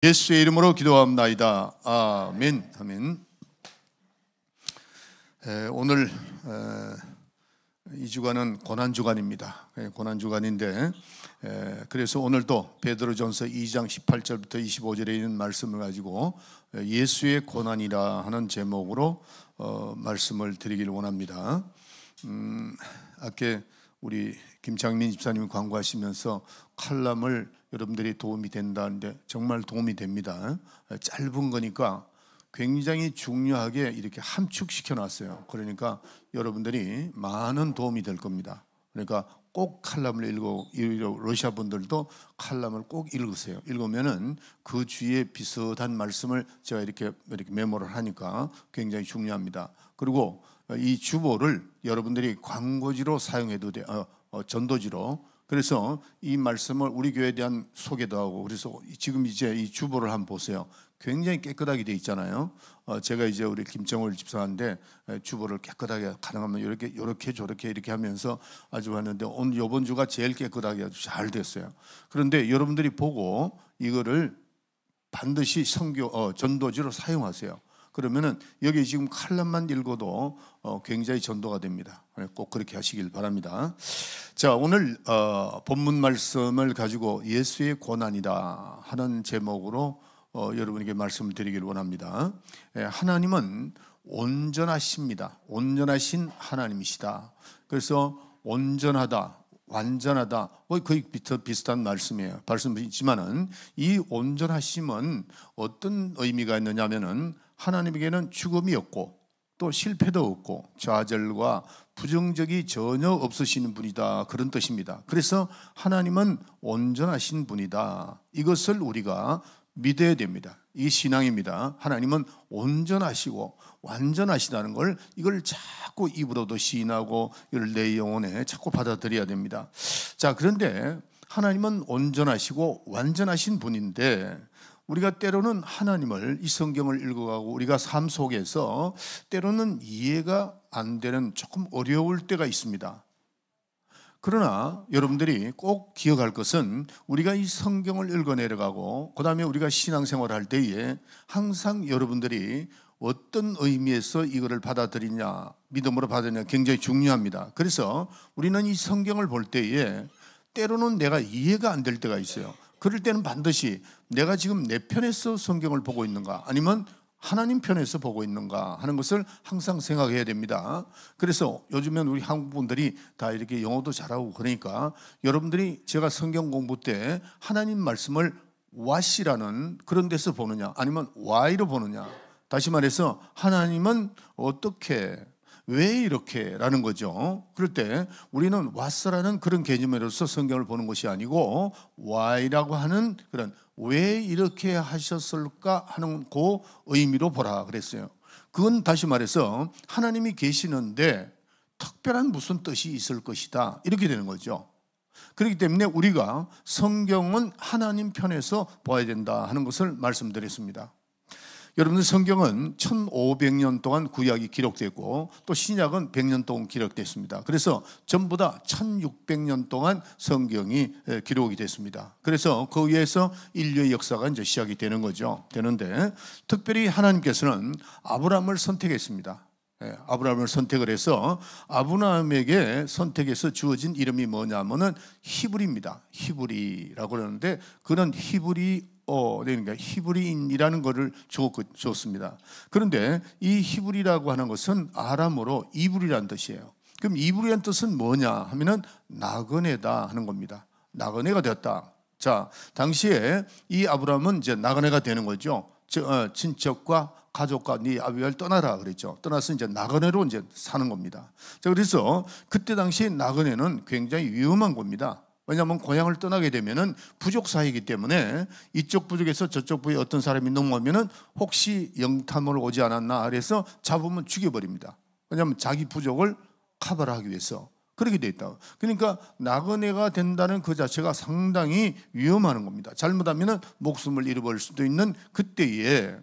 예수의 이름으로 기도합나이다. 아멘. 아멘. 오늘 이 주간은 고난 주간입니다. 고난 주간인데 그래서 오늘도 베드로전서 2장 18절부터 25절에 있는 말씀을 가지고 예수의 고난이라 하는 제목으로 말씀을 드리기를 원합니다. 아까 우리 김창민 집사님이 광고하시면서 칼럼을 여러분들이 도움이 된다는데 정말 도움이 됩니다. 짧은 거니까 굉장히 중요하게 이렇게 함축시켜 놨어요. 그러니까 여러분들이 많은 도움이 될 겁니다. 그러니까 꼭 칼럼을 러시아 분들도 칼럼을 꼭 읽으세요. 읽으면은 그 주위에 비슷한 말씀을 제가 이렇게 메모를 하니까 굉장히 중요합니다. 그리고 이 주보를 여러분들이 광고지로 사용해도 돼요. 전도지로. 그래서 이 말씀을 우리 교회에 대한 소개도 하고, 그래서 지금 이제 이 주보를 한번 보세요. 굉장히 깨끗하게 돼 있잖아요. 제가 이제 우리 김정월 집사한테 주보를 깨끗하게 가능하면 이렇게 저렇게 이렇게 하면서 아주 하는데 오늘 이번 주가 제일 깨끗하게 아주 잘 됐어요. 그런데 여러분들이 보고 이거를 반드시 전도지로 사용하세요. 그러면은 여기 지금 칼럼만 읽어도 굉장히 전도가 됩니다. 꼭 그렇게 하시길 바랍니다. 자, 오늘 본문 말씀을 가지고 예수의 고난이다 하는 제목으로 여러분에게 말씀을 드리기를 원합니다. 하나님은 온전하십니다. 온전하신 하나님이시다. 그래서 온전하다, 완전하다, 거의 비슷한 말씀이에요. 말씀이지만은 이 온전하심은 어떤 의미가 있느냐면은 하나님에게는 죽음이 없고 또 실패도 없고 좌절과 부정적이 전혀 없으시는 분이다, 그런 뜻입니다. 그래서 하나님은 온전하신 분이다, 이것을 우리가 믿어야 됩니다. 이 신앙입니다. 하나님은 온전하시고 완전하시다는 걸, 이걸 자꾸 입으로도 시인하고 이걸 내 영혼에 자꾸 받아들여야 됩니다. 자, 그런데 하나님은 온전하시고 완전하신 분인데 우리가 때로는 하나님을, 이 성경을 읽어가고 우리가 삶 속에서 때로는 이해가 안 되는, 조금 어려울 때가 있습니다. 그러나 여러분들이 꼭 기억할 것은 우리가 이 성경을 읽어 내려가고 그 다음에 우리가 신앙생활을 할 때에 항상 여러분들이 어떤 의미에서 이거를 받아들이냐, 믿음으로 받아들이냐 굉장히 중요합니다. 그래서 우리는 이 성경을 볼 때에 때로는 내가 이해가 안 될 때가 있어요. 그럴 때는 반드시 내가 지금 내 편에서 성경을 보고 있는가, 아니면 하나님 편에서 보고 있는가 하는 것을 항상 생각해야 됩니다. 그래서 요즘엔 우리 한국 분들이 다 이렇게 영어도 잘하고 그러니까 여러분들이 제가 성경 공부 때 하나님 말씀을 what이라는 그런 데서 보느냐, 아니면 why로 보느냐, 다시 말해서 하나님은 어떻게, 왜 이렇게 라는 거죠. 그럴 때 우리는 what라는 그런 개념으로서 성경을 보는 것이 아니고 why라고 하는 그런 왜 이렇게 하셨을까 하는 그 의미로 보라 그랬어요. 그건 다시 말해서 하나님이 계시는데 특별한 무슨 뜻이 있을 것이다, 이렇게 되는 거죠. 그렇기 때문에 우리가 성경은 하나님 편에서 봐야 된다 하는 것을 말씀드렸습니다. 여러분들, 성경은 1500년 동안 구약이 기록되고 또 신약은 100년 동안 기록됐습니다. 그래서 전부 다 1600년 동안 성경이 기록이 됐습니다. 그래서 그 위에서 인류의 역사가 이제 시작이 되는 거죠. 되는데 특별히 하나님께서는 아브라함을 선택했습니다. 아브라함을 선택을 해서 아브라함에게 선택해서 주어진 이름이 뭐냐면은 히브리입니다. 히브리라고 그러는데 그런 그러니까 히브리인이라는 것을 줬습니다. 그런데 이 히브리라고 하는 것은 아람어로 이불이라는 뜻이에요. 그럼 이불이라는 뜻은 뭐냐 하면은 나그네다 하는 겁니다. 나그네가 되었다. 자, 당시에 이 아브라함은 이제 나그네가 되는 거죠. 친척과 가족과 네 아비를 떠나라 그랬죠. 떠나서 이제 나그네로 이제 사는 겁니다. 자, 그래서 그때 당시 나그네는 굉장히 위험한 겁니다. 왜냐하면 고향을 떠나게 되면은 부족 사이이기 때문에 이쪽 부족에서 저쪽 부에 어떤 사람이 넘어오면은 혹시 영탐을 오지 않았나 그래서 잡으면 죽여버립니다. 왜냐하면 자기 부족을 커버를 하기 위해서 그렇게 돼 있다. 그러니까 나그네가 된다는 그 자체가 상당히 위험한 겁니다. 잘못하면은 목숨을 잃어버릴 수도 있는 그때에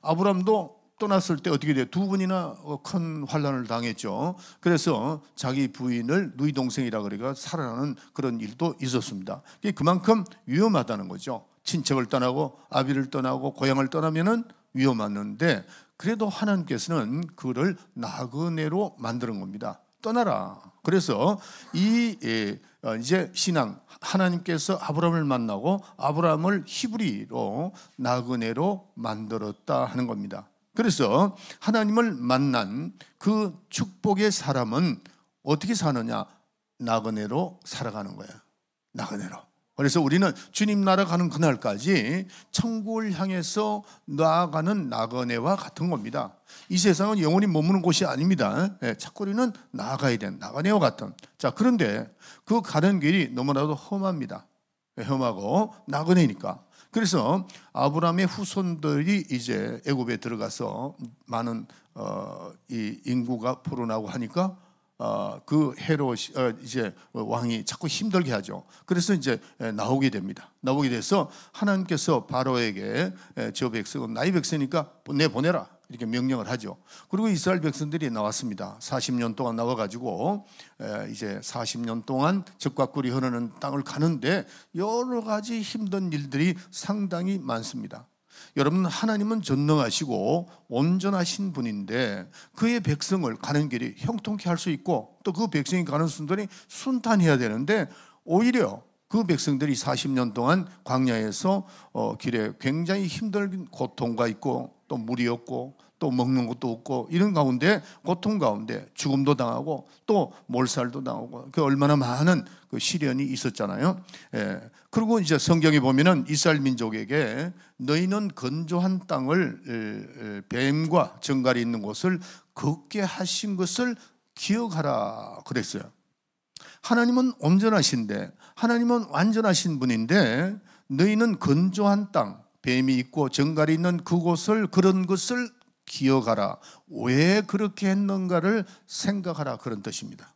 아브라함도 떠났을 때 어떻게 돼요? 두 번이나 큰 환난을 당했죠. 그래서 자기 부인을 누이 동생이라 그래가 살아나는 그런 일도 있었습니다. 그만큼 위험하다는 거죠. 친척을 떠나고 아비를 떠나고 고향을 떠나면은 위험했는데 그래도 하나님께서는 그를 나그네로 만드는 겁니다. 떠나라. 그래서 이제 신앙, 하나님께서 아브라함을 만나고 아브라함을 히브리로 나그네로 만들었다 하는 겁니다. 그래서 하나님을 만난 그 축복의 사람은 어떻게 사느냐? 나그네로 살아가는 거예요. 나그네로. 그래서 우리는 주님 나라 가는 그날까지 천국을 향해서 나아가는 나그네와 같은 겁니다. 이 세상은 영원히 머무는 곳이 아닙니다. 자꾸 우리는 나아가야 되는 나그네와 같은. 자, 그런데 그 가는 길이 너무나도 험합니다. 험하고 나그네니까. 그래서 아브라함의 후손들이 이제 애굽에 들어가서 많은 이 인구가 불어나고 하니까 그 헤롯 이제 왕이 자꾸 힘들게 하죠. 그래서 이제 나오게 됩니다. 나오게 돼서 하나님께서 바로에게 저 백성은 나의 백성이니까 내보내라 이렇게 명령을 하죠. 그리고 이스라엘 백성들이 나왔습니다. 40년 동안 나와가지고 이제 40년 동안 적과 꿀이 흐르는 땅을 가는데 여러 가지 힘든 일들이 상당히 많습니다. 여러분, 하나님은 전능하시고 온전하신 분인데 그의 백성을 가는 길이 형통케 할 수 있고 또 그 백성이 가는 순간이 순탄해야 되는데 오히려 그 백성들이 40년 동안 광야에서 길에 굉장히 힘든 고통과 있고 또 물이 없고 또 먹는 것도 없고 이런 가운데 고통 가운데 죽음도 당하고 또 몰살도 당하고 그 얼마나 많은 그 시련이 있었잖아요. 그리고 이제 성경에 보면은 이스라엘 민족에게 너희는 건조한 땅을 뱀과 정갈이 있는 곳을 걷게 하신 것을 기억하라 그랬어요. 하나님은 온전하신데 하나님은 완전하신 분인데 너희는 건조한 땅 뱀이 있고 정갈이 있는 그곳을 그런 것을 기억하라. 왜 그렇게 했는가를 생각하라 그런 뜻입니다.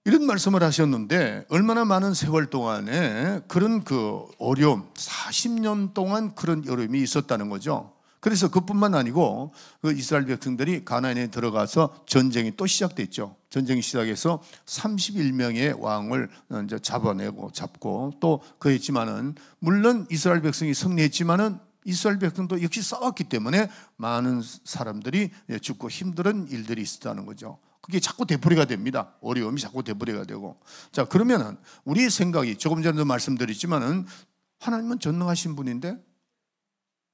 이런 말씀을 하셨는데 얼마나 많은 세월 동안에 그런 그 어려움 40년 동안 그런 어려움이 있었다는 거죠. 그래서 그뿐만 아니고 그 이스라엘 백성들이 가나안에 들어가서 전쟁이 또 시작됐죠. 전쟁이 시작해서 31명의 왕을 이제 잡고 또 그랬지만은 물론 이스라엘 백성이 승리했지만은 이스라엘 백성도 역시 싸웠기 때문에 많은 사람들이 죽고 힘든 일들이 있었다는 거죠. 그게 자꾸 되풀이가 됩니다. 어려움이 자꾸 되풀이가 되고. 자, 그러면은 우리의 생각이 조금 전에도 말씀드렸지만은 하나님은 전능하신 분인데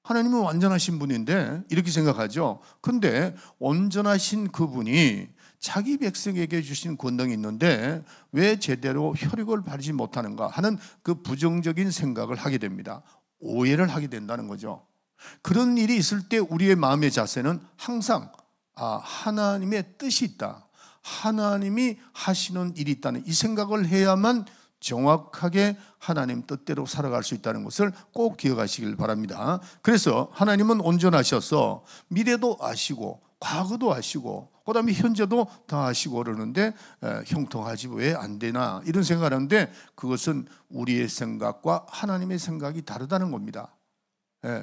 하나님은 완전하신 분인데 이렇게 생각하죠. 그런데 온전하신 그분이 자기 백성에게 주신 권능이 있는데 왜 제대로 효력을 발휘하지 못하는가 하는 그 부정적인 생각을 하게 됩니다. 오해를 하게 된다는 거죠. 그런 일이 있을 때 우리의 마음의 자세는 항상 하나님의 뜻이 있다. 하나님이 하시는 일이 있다는 이 생각을 해야만 정확하게 하나님 뜻대로 살아갈 수 있다는 것을 꼭 기억하시길 바랍니다. 그래서 하나님은 온전하셔서 미래도 아시고 과거도 아시고 그다음에 현재도 다 아시고 그러는데 형통하지 왜 안 되나 이런 생각을 하는데 그것은 우리의 생각과 하나님의 생각이 다르다는 겁니다.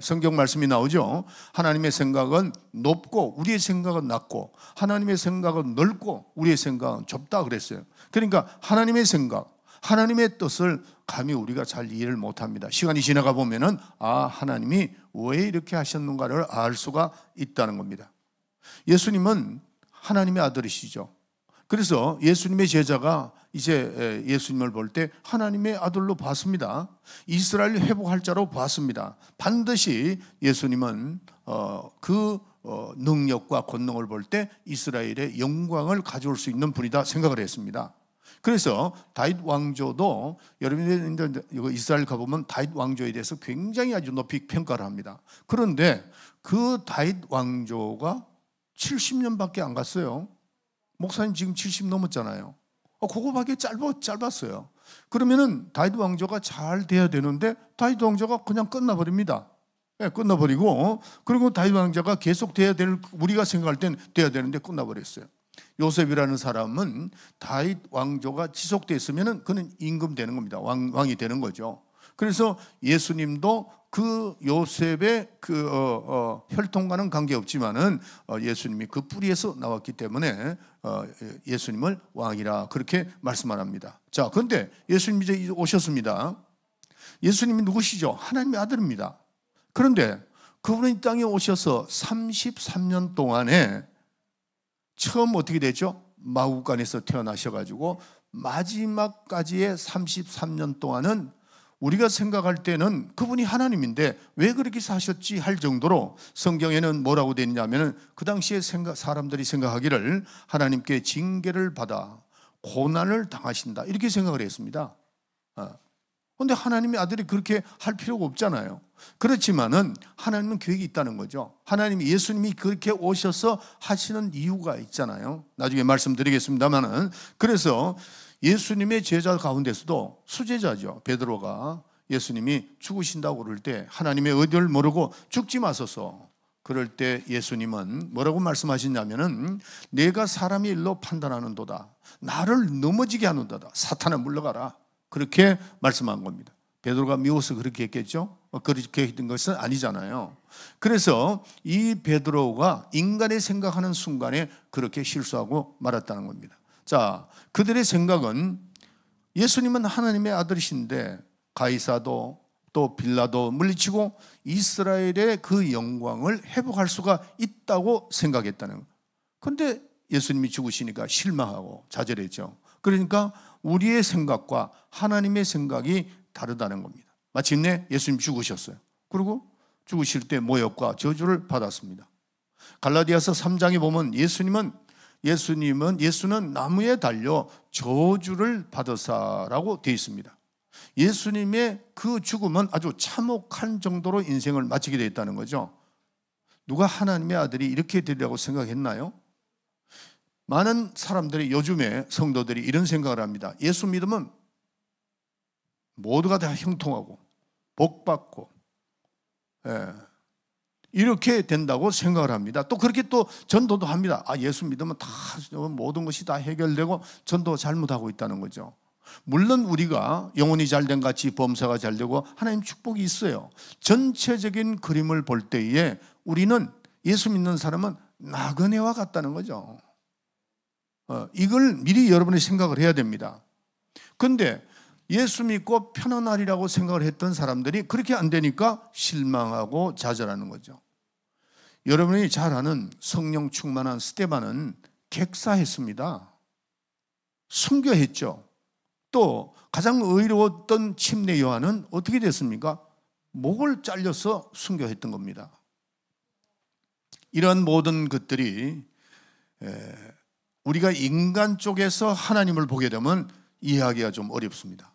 성경 말씀이 나오죠. 하나님의 생각은 높고 우리의 생각은 낮고 하나님의 생각은 넓고 우리의 생각은 좁다 그랬어요. 그러니까 하나님의 생각 하나님의 뜻을 감히 우리가 잘 이해를 못합니다. 시간이 지나가 보면은 하나님이 왜 이렇게 하셨는가를 알 수가 있다는 겁니다. 예수님은 하나님의 아들이시죠. 그래서 예수님의 제자가 이제 예수님을 볼 때 하나님의 아들로 봤습니다. 이스라엘 회복할 자로 봤습니다. 반드시 예수님은 그 능력과 권능을 볼 때 이스라엘의 영광을 가져올 수 있는 분이다 생각을 했습니다. 그래서 다윗 왕조도 여러분들 이스라엘 가보면 다윗 왕조에 대해서 굉장히 아주 높이 평가를 합니다. 그런데 그 다윗 왕조가 70년밖에 안 갔어요. 목사님 지금 70 넘었잖아요. 그거밖에 짧았어요. 그러면은 다윗 왕조가 잘 돼야 되는데 다윗 왕조가 그냥 끝나버립니다. 끝나버리고 그리고 다윗 왕조가 계속 돼야 될 우리가 생각할 땐 돼야 되는데 끝나버렸어요. 요셉이라는 사람은 다윗 왕조가 지속됐으면은 그는 임금되는 겁니다. 왕이 되는 거죠. 그래서 예수님도 그 요셉의 그 혈통과는 관계없지만은 예수님이 그 뿌리에서 나왔기 때문에 예수님을 왕이라 그렇게 말씀을 합니다. 자, 그런데 예수님이 이제 오셨습니다. 예수님이 누구시죠? 하나님의 아들입니다. 그런데 그분은 이 땅에 오셔서 33년 동안에 처음 어떻게 되죠? 마구간에서 태어나셔가지고 마지막까지의 33년 동안은 우리가 생각할 때는 그분이 하나님인데 왜 그렇게 사셨지 할 정도로 성경에는 뭐라고 되어 있냐면 그 당시에 사람들이 생각하기를 하나님께 징계를 받아 고난을 당하신다 이렇게 생각을 했습니다. 그런데 하나님의 아들이 그렇게 할 필요가 없잖아요. 그렇지만은 하나님은 계획이 있다는 거죠. 하나님이 예수님이 그렇게 오셔서 하시는 이유가 있잖아요. 나중에 말씀드리겠습니다만은 그래서 예수님의 제자 가운데서도 수제자죠. 베드로가 예수님이 죽으신다고 그럴 때 하나님의 의도를 모르고 죽지 마소서. 그럴 때 예수님은 뭐라고 말씀하시냐면은 내가 사람의 일로 판단하는도다. 나를 넘어지게 하는도다. 사탄아 물러가라. 그렇게 말씀한 겁니다. 베드로가 미워서 그렇게 했겠죠? 그렇게 했던 것은 아니잖아요. 그래서 이 베드로가 인간의 생각하는 순간에 그렇게 실수하고 말았다는 겁니다. 자, 그들의 생각은 예수님은 하나님의 아들이신데 가이사도 또 빌라도 물리치고 이스라엘의 그 영광을 회복할 수가 있다고 생각했다는 거예요. 그런데 예수님이 죽으시니까 실망하고 좌절했죠. 그러니까 우리의 생각과 하나님의 생각이 다르다는 겁니다. 마침내 예수님 죽으셨어요. 그리고 죽으실 때 모욕과 저주를 받았습니다. 갈라디아서 3장에 보면 예수는 나무에 달려 저주를 받으사라고 되어 있습니다. 예수님의 그 죽음은 아주 참혹한 정도로 인생을 마치게 되어 있다는 거죠. 누가 하나님의 아들이 이렇게 되리라고 생각했나요? 많은 사람들이 요즘에 성도들이 이런 생각을 합니다. 예수 믿으면 모두가 다 형통하고 복받고 이렇게 된다고 생각을 합니다. 또 그렇게 또 전도도 합니다. 예수 믿으면 다 모든 것이 다 해결되고 전도 잘못하고 있다는 거죠. 물론 우리가 영혼이 잘된 같이 범사가 잘되고 하나님 축복이 있어요. 전체적인 그림을 볼 때에 우리는 예수 믿는 사람은 나그네와 같다는 거죠. 이걸 미리 여러분이 생각을 해야 됩니다. 그런데 예수 믿고 편안하리라고 생각을 했던 사람들이 그렇게 안 되니까 실망하고 좌절하는 거죠. 여러분이 잘 아는 성령 충만한 스데반은 객사했습니다. 순교했죠. 또 가장 의로웠던 침례 요한은 어떻게 됐습니까? 목을 잘려서 순교했던 겁니다. 이런 모든 것들이 우리가 인간 쪽에서 하나님을 보게 되면 이해하기가 좀 어렵습니다.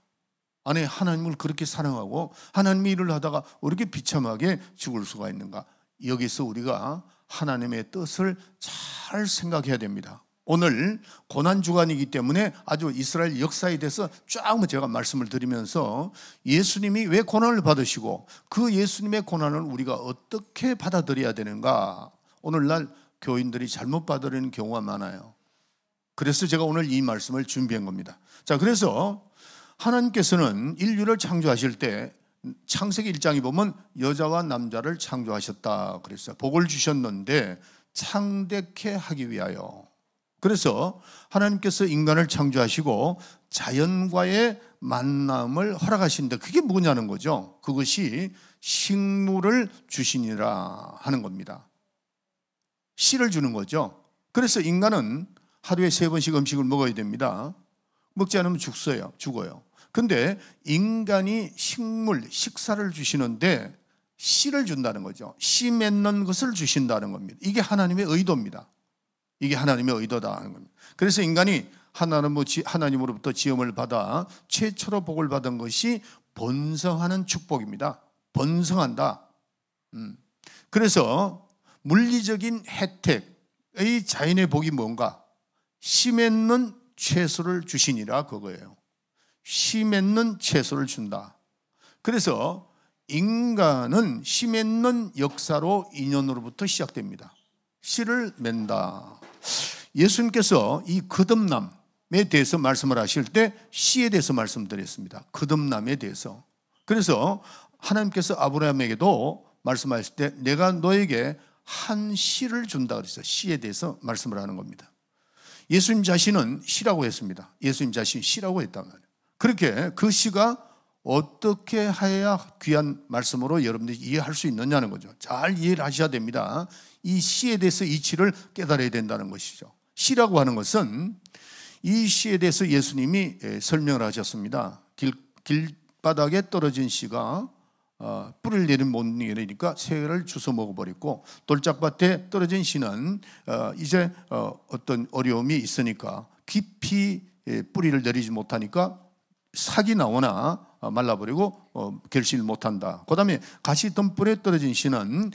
아니, 하나님을 그렇게 사랑하고 하나님의 일을 하다가 이렇게 비참하게 죽을 수가 있는가? 여기서 우리가 하나님의 뜻을 잘 생각해야 됩니다. 오늘 고난주간이기 때문에 아주 이스라엘 역사에 대해서 쫙 제가 말씀을 드리면서 예수님이 왜 고난을 받으시고 그 예수님의 고난을 우리가 어떻게 받아들여야 되는가? 오늘날 교인들이 잘못 받아들이는 경우가 많아요. 그래서 제가 오늘 이 말씀을 준비한 겁니다. 자, 그래서 하나님께서는 인류를 창조하실 때 창세기 1장에 보면 여자와 남자를 창조하셨다 그랬어요. 복을 주셨는데 창대케 하기 위하여. 그래서 하나님께서 인간을 창조하시고 자연과의 만남을 허락하시는데 그게 뭐냐는 거죠. 그것이 식물을 주시니라 하는 겁니다. 씨를 주는 거죠. 그래서 인간은 하루에 3번씩 음식을 먹어야 됩니다. 먹지 않으면 죽어요. 근데 인간이 식사를 주시는데 씨를 준다는 거죠. 씨 맺는 것을 주신다는 겁니다. 이게 하나님의 의도입니다. 이게 하나님의 의도다 하는 겁니다. 그래서 인간이 하나님으로부터 지음을 받아 최초로 복을 받은 것이 번성하는 축복입니다. 번성한다. 그래서 물리적인 혜택의 자연의 복이 뭔가? 씨 맺는 채소를 주시니라 그거예요. 씨 맺는 채소를 준다. 그래서 인간은 씨 맺는 역사로 인연으로부터 시작됩니다. 씨를 맺는다. 예수님께서 이 거듭남에 대해서 말씀을 하실 때 씨에 대해서 말씀드렸습니다. 거듭남에 대해서. 그래서 하나님께서 아브라함에게도 말씀하실 때 내가 너에게 한 씨를 준다 그랬어요. 씨에 대해서 말씀을 하는 겁니다. 예수님 자신은 씨라고 했습니다. 예수님 자신이 씨라고 했단 말이에요. 그렇게 그 씨가 어떻게 해야 귀한 말씀으로 여러분들이 이해할 수 있느냐는 거죠. 잘 이해를 하셔야 됩니다. 이 시에 대해서 이치를 깨달아야 된다는 것이죠. 시라고 하는 것은 이 시에 대해서 예수님이 설명을 하셨습니다. 길바닥에 떨어진 씨가 뿌리를 내린 못 내리니까 새를 주워 먹어버렸고, 돌짝밭에 떨어진 씨는 이제 어떤 어려움이 있으니까 깊이 뿌리를 내리지 못하니까 삭이 나오나 말라버리고 결실을 못한다. 그 다음에 가시덤불에 떨어진 씨는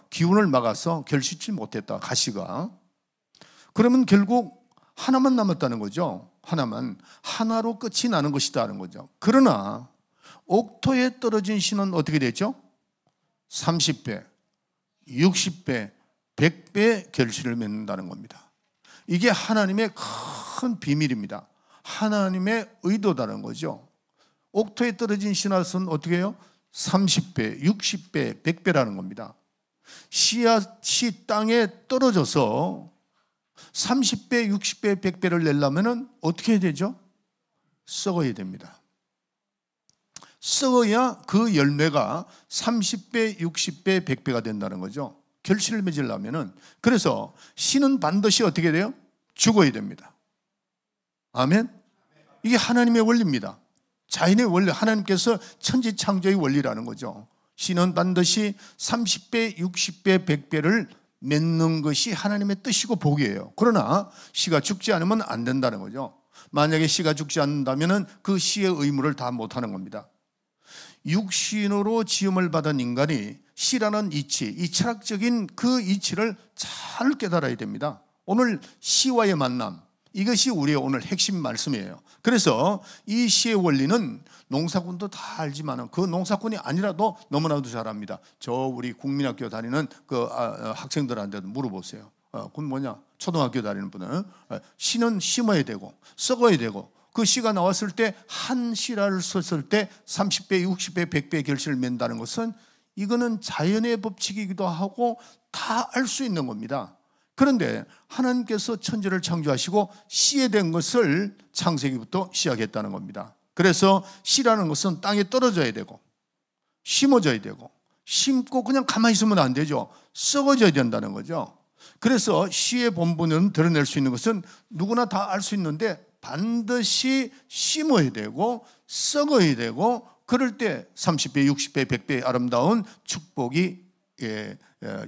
기운을 막아서 결실치 못했다. 가시가. 그러면 결국 하나만 남았다는 거죠. 하나로 끝이 나는 것이다는 거죠. 그러나 옥토에 떨어진 씨는 어떻게 됐죠? 30배, 60배, 100배 결실을 맺는다는 겁니다. 이게 하나님의 큰 비밀입니다. 하나님의 의도다는 거죠. 옥토에 떨어진 씨앗은 어떻게 해요? 30배, 60배, 100배라는 겁니다. 씨앗이 땅에 떨어져서 30배, 60배, 100배를 내려면 어떻게 해야 되죠? 썩어야 됩니다. 썩어야 그 열매가 30배, 60배, 100배가 된다는 거죠. 결실을 맺으려면은. 그래서 씨는 반드시 어떻게 돼요? 죽어야 됩니다. 아멘? 이게 하나님의 원리입니다. 자연의 원리, 하나님께서 천지창조의 원리라는 거죠. 씨는 반드시 30배, 60배, 100배를 맺는 것이 하나님의 뜻이고 복이에요. 그러나 씨가 죽지 않으면 안 된다는 거죠. 만약에 씨가 죽지 않는다면 그 씨의 의무를 다 못하는 겁니다. 육신으로 지음을 받은 인간이 씨라는 이치, 이 철학적인 그 이치를 잘 깨달아야 됩니다. 오늘 씨와의 만남, 이것이 우리의 오늘 핵심 말씀이에요. 그래서 이 시의 원리는 농사꾼도 다 알지만 그 농사꾼이 아니라도 너무나도 잘 압니다. 저 우리 국민학교 다니는 그 학생들한테도 물어보세요. 그건 뭐냐? 초등학교 다니는 분은 씨는 심어야 되고 썩어야 되고, 그 씨가 나왔을 때 한 씨를 썼을 때 30배, 60배, 100배 결실을 맺는다는 것은 이거는 자연의 법칙이기도 하고 다 알 수 있는 겁니다. 그런데 하나님께서 천지를 창조하시고 씨에 된 것을 창세기부터 시작했다는 겁니다. 그래서 씨라는 것은 땅에 떨어져야 되고 심어져야 되고, 심고 그냥 가만히 있으면 안 되죠. 썩어져야 된다는 거죠. 그래서 씨의 본분을 드러낼 수 있는 것은 누구나 다 알 수 있는데 반드시 심어야 되고 썩어야 되고, 그럴 때 30배, 60배, 100배의 아름다운 축복이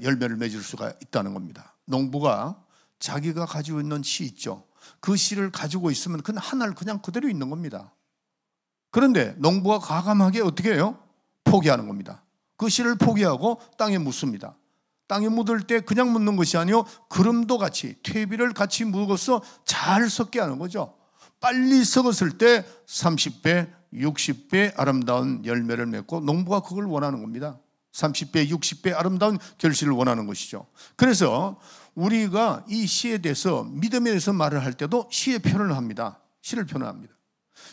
열매를 맺을 수가 있다는 겁니다. 농부가 자기가 가지고 있는 씨 있죠. 그 씨를 가지고 있으면 그 하나를 그냥 그대로 있는 겁니다. 그런데 농부가 과감하게 어떻게 해요? 포기하는 겁니다. 그 씨를 포기하고 땅에 묻습니다. 땅에 묻을 때 그냥 묻는 것이 아니요, 기름도 같이, 퇴비를 같이 묻어서 잘 섞게 하는 거죠. 빨리 썩었을 때 30배, 60배 아름다운 열매를 맺고, 농부가 그걸 원하는 겁니다. 30배, 60배 아름다운 결실을 원하는 것이죠. 그래서 우리가 이 시에 대해서, 믿음에 대해서 말을 할 때도 시의 표현을 합니다. 시를 표현합니다.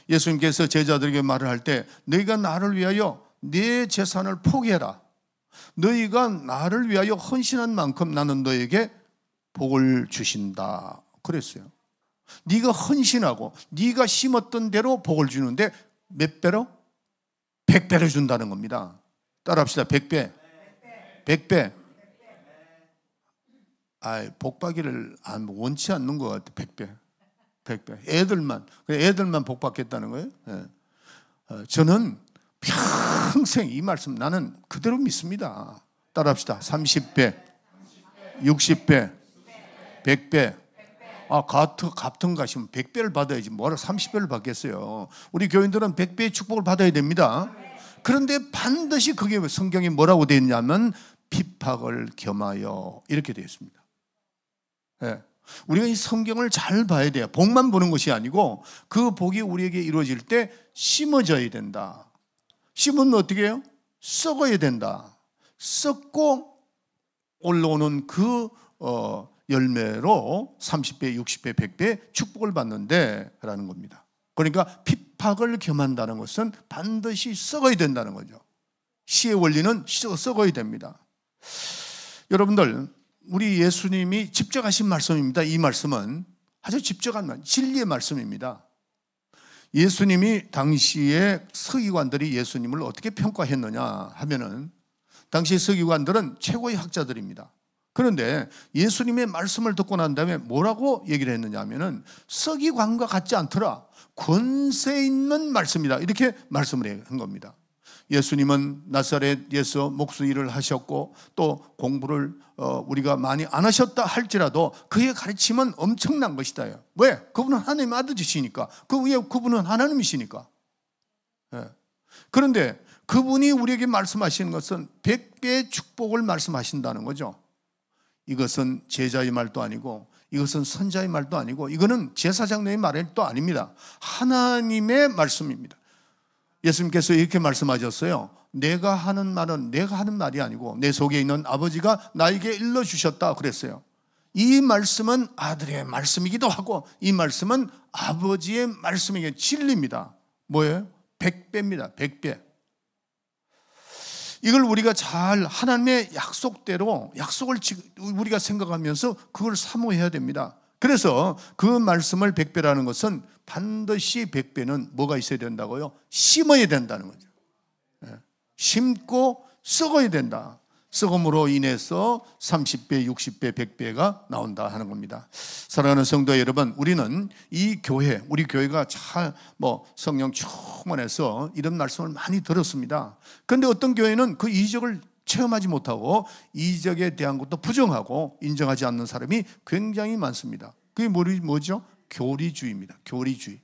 예수님께서 제자들에게 말을 할 때 너희가 나를 위하여 내 재산을 포기해라. 너희가 나를 위하여 헌신한 만큼 나는 너에게 복을 주신다. 그랬어요. 네가 헌신하고 네가 심었던 대로 복을 주는데 몇 배로? 100배를 준다는 겁니다. 따라합시다. 100배. 100배. 복받기를 원치 않는 것 같아. 100배. 100배. 애들만 복받겠다는 거예요. 저는 평생 이 말씀 나는 그대로 믿습니다. 따라합시다. 30배, 60배, 100배. 같은 가시면 100배를 받아야지 뭐라 30배를 받겠어요. 우리 교인들은 100배의 축복을 받아야 됩니다. 그런데 반드시 그게 성경에 뭐라고 되어 있냐면 핍박을 겸하여 이렇게 되어 있습니다. 우리가 이 성경을 잘 봐야 돼요. 복만 보는 것이 아니고 그 복이 우리에게 이루어질 때 심어져야 된다. 심으면 어떻게 해요? 썩어야 된다. 썩고 올라오는 그 열매로 30배, 60배, 100배 축복을 받는데 라는 겁니다. 그러니까 핍박을 겸한다는 것은 반드시 썩어야 된다는 거죠. 시의 원리는 썩어야 됩니다. 여러분들, 우리 예수님이 직접 하신 말씀입니다. 이 말씀은 아주 직접한 진리의 말씀입니다. 예수님이 당시에 서기관들이 예수님을 어떻게 평가했느냐 하면은, 당시 서기관들은 최고의 학자들입니다. 그런데 예수님의 말씀을 듣고 난 다음에 뭐라고 얘기를 했느냐 하면은, 서기관과 같지 않더라, 권세 있는 말씀이다, 이렇게 말씀을 한 겁니다. 예수님은 나사렛에서 목수 일을 하셨고 또 공부를 우리가 많이 안 하셨다 할지라도 그의 가르침은 엄청난 것이다. 왜? 그분은 하나님의 아들이시니까. 그 위에 그분은 하나님이시니까. 그런데 그분이 우리에게 말씀하시는 것은 100배의 축복을 말씀하신다는 거죠. 이것은 제자의 말도 아니고, 이것은 선자의 말도 아니고, 이거는 제사장의 말도 아닙니다. 하나님의 말씀입니다. 예수님께서 이렇게 말씀하셨어요. 내가 하는 말은 내가 하는 말이 아니고 내 속에 있는 아버지가 나에게 일러주셨다 그랬어요. 이 말씀은 아들의 말씀이기도 하고, 이 말씀은 아버지의 말씀이기도, 진리입니다. 뭐예요? 100배입니다. 100배. 이걸 우리가 잘 하나님의 약속대로, 약속을 우리가 생각하면서 그걸 사모해야 됩니다. 그래서 그 말씀을 100배라는 것은 반드시 100배는 뭐가 있어야 된다고요? 심어야 된다는 거죠. 심고 썩어야 된다. 썩음으로 인해서 30배, 60배, 100배가 나온다 하는 겁니다. 사랑하는 성도 여러분, 우리는 이 교회, 우리 교회가 잘 성령 충만해서 이런 말씀을 많이 들었습니다. 그런데 어떤 교회는 그 이적을 체험하지 못하고 이적에 대한 것도 부정하고 인정하지 않는 사람이 굉장히 많습니다. 그게 뭐죠? 교리주의입니다. 교리주의.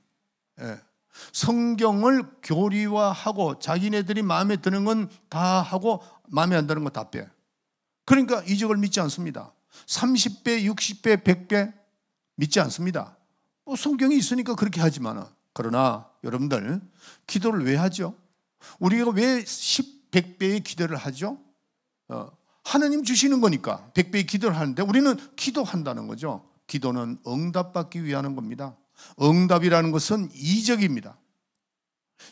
성경을 교리화하고 자기네들이 마음에 드는 건 다 하고 마음에 안 드는 거 다 빼. 그러니까 이적을 믿지 않습니다. 30배, 60배, 100배 믿지 않습니다. 성경이 있으니까 그렇게 하지만, 그러나 여러분들, 기도를 왜 하죠? 우리가 왜 100배의 기도를 하죠? 하나님 주시는 거니까 100배의 기도를 하는데 우리는 기도한다는 거죠. 기도는 응답받기 위한 겁니다. 응답이라는 것은 이적입니다.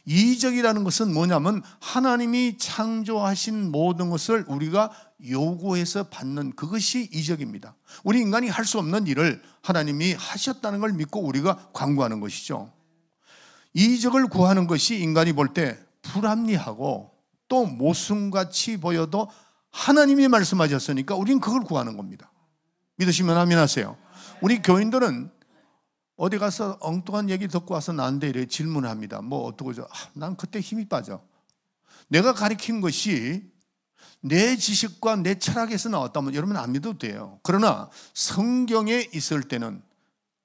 이적이라는 것은 뭐냐면 하나님이 창조하신 모든 것을 우리가 요구해서 받는, 그것이 이적입니다. 우리 인간이 할 수 없는 일을 하나님이 하셨다는 걸 믿고 우리가 간구하는 것이죠. 이적을 구하는 것이 인간이 볼 때 불합리하고 또 모순같이 보여도 하나님이 말씀하셨으니까 우리는 그걸 구하는 겁니다. 믿으시면 아멘 하세요. 우리 교인들은 어디 가서 엉뚱한 얘기 듣고 와서 나한테 이렇게 질문을 합니다. 어떠고죠? 난 그때 힘이 빠져. 내가 가르친 것이 내 지식과 내 철학에서 나왔다면 여러분 안 믿어도 돼요. 그러나 성경에 있을 때는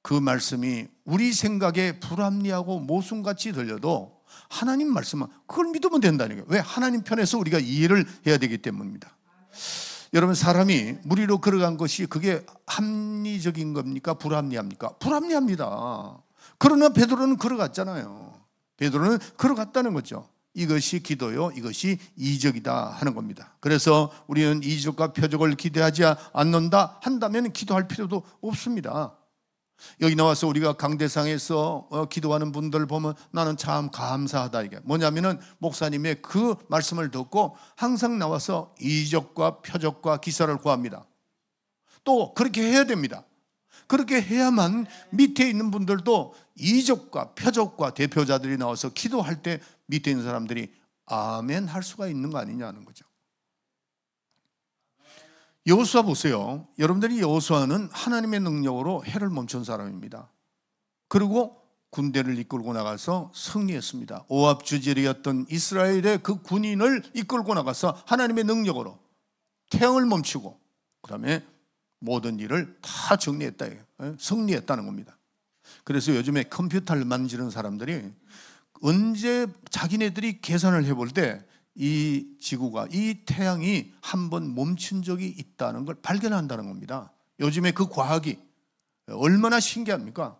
그 말씀이 우리 생각에 불합리하고 모순같이 들려도 하나님 말씀은 그걸 믿으면 된다는 거예요. 왜? 하나님 편에서 우리가 이해를 해야 되기 때문입니다. 여러분, 사람이 물 위로 걸어간 것이 그게 합리적인 겁니까? 불합리합니까? 불합리합니다. 그러나 베드로는 걸어갔잖아요. 베드로는 걸어갔다는 거죠. 이것이 기도요, 이것이 이적이다 하는 겁니다. 그래서 우리는 이적과 표적을 기대하지 않는다 한다면 기도할 필요도 없습니다. 여기 나와서 우리가 강대상에서 기도하는 분들 보면 나는 참 감사하다. 이게 뭐냐면은 목사님의 그 말씀을 듣고 항상 나와서 이적과 표적과 기사를 구합니다. 또 그렇게 해야 됩니다. 그렇게 해야만 밑에 있는 분들도 이적과 표적과 대표자들이 나와서 기도할 때 밑에 있는 사람들이 아멘 할 수가 있는 거 아니냐는 거죠. 여호수아 보세요. 여러분들이 여호수아는 하나님의 능력으로 해를 멈춘 사람입니다. 그리고 군대를 이끌고 나가서 승리했습니다. 오압 주질이었던 이스라엘의 그 군인을 이끌고 나가서 하나님의 능력으로 태양을 멈추고 그 다음에 모든 일을 다 정리했다, 승리했다는 겁니다. 그래서 요즘에 컴퓨터를 만지는 사람들이 언제 자기네들이 계산을 해볼 때 이 지구가, 이 태양이 한번 멈춘 적이 있다는 걸 발견한다는 겁니다. 요즘에 그 과학이 얼마나 신기합니까?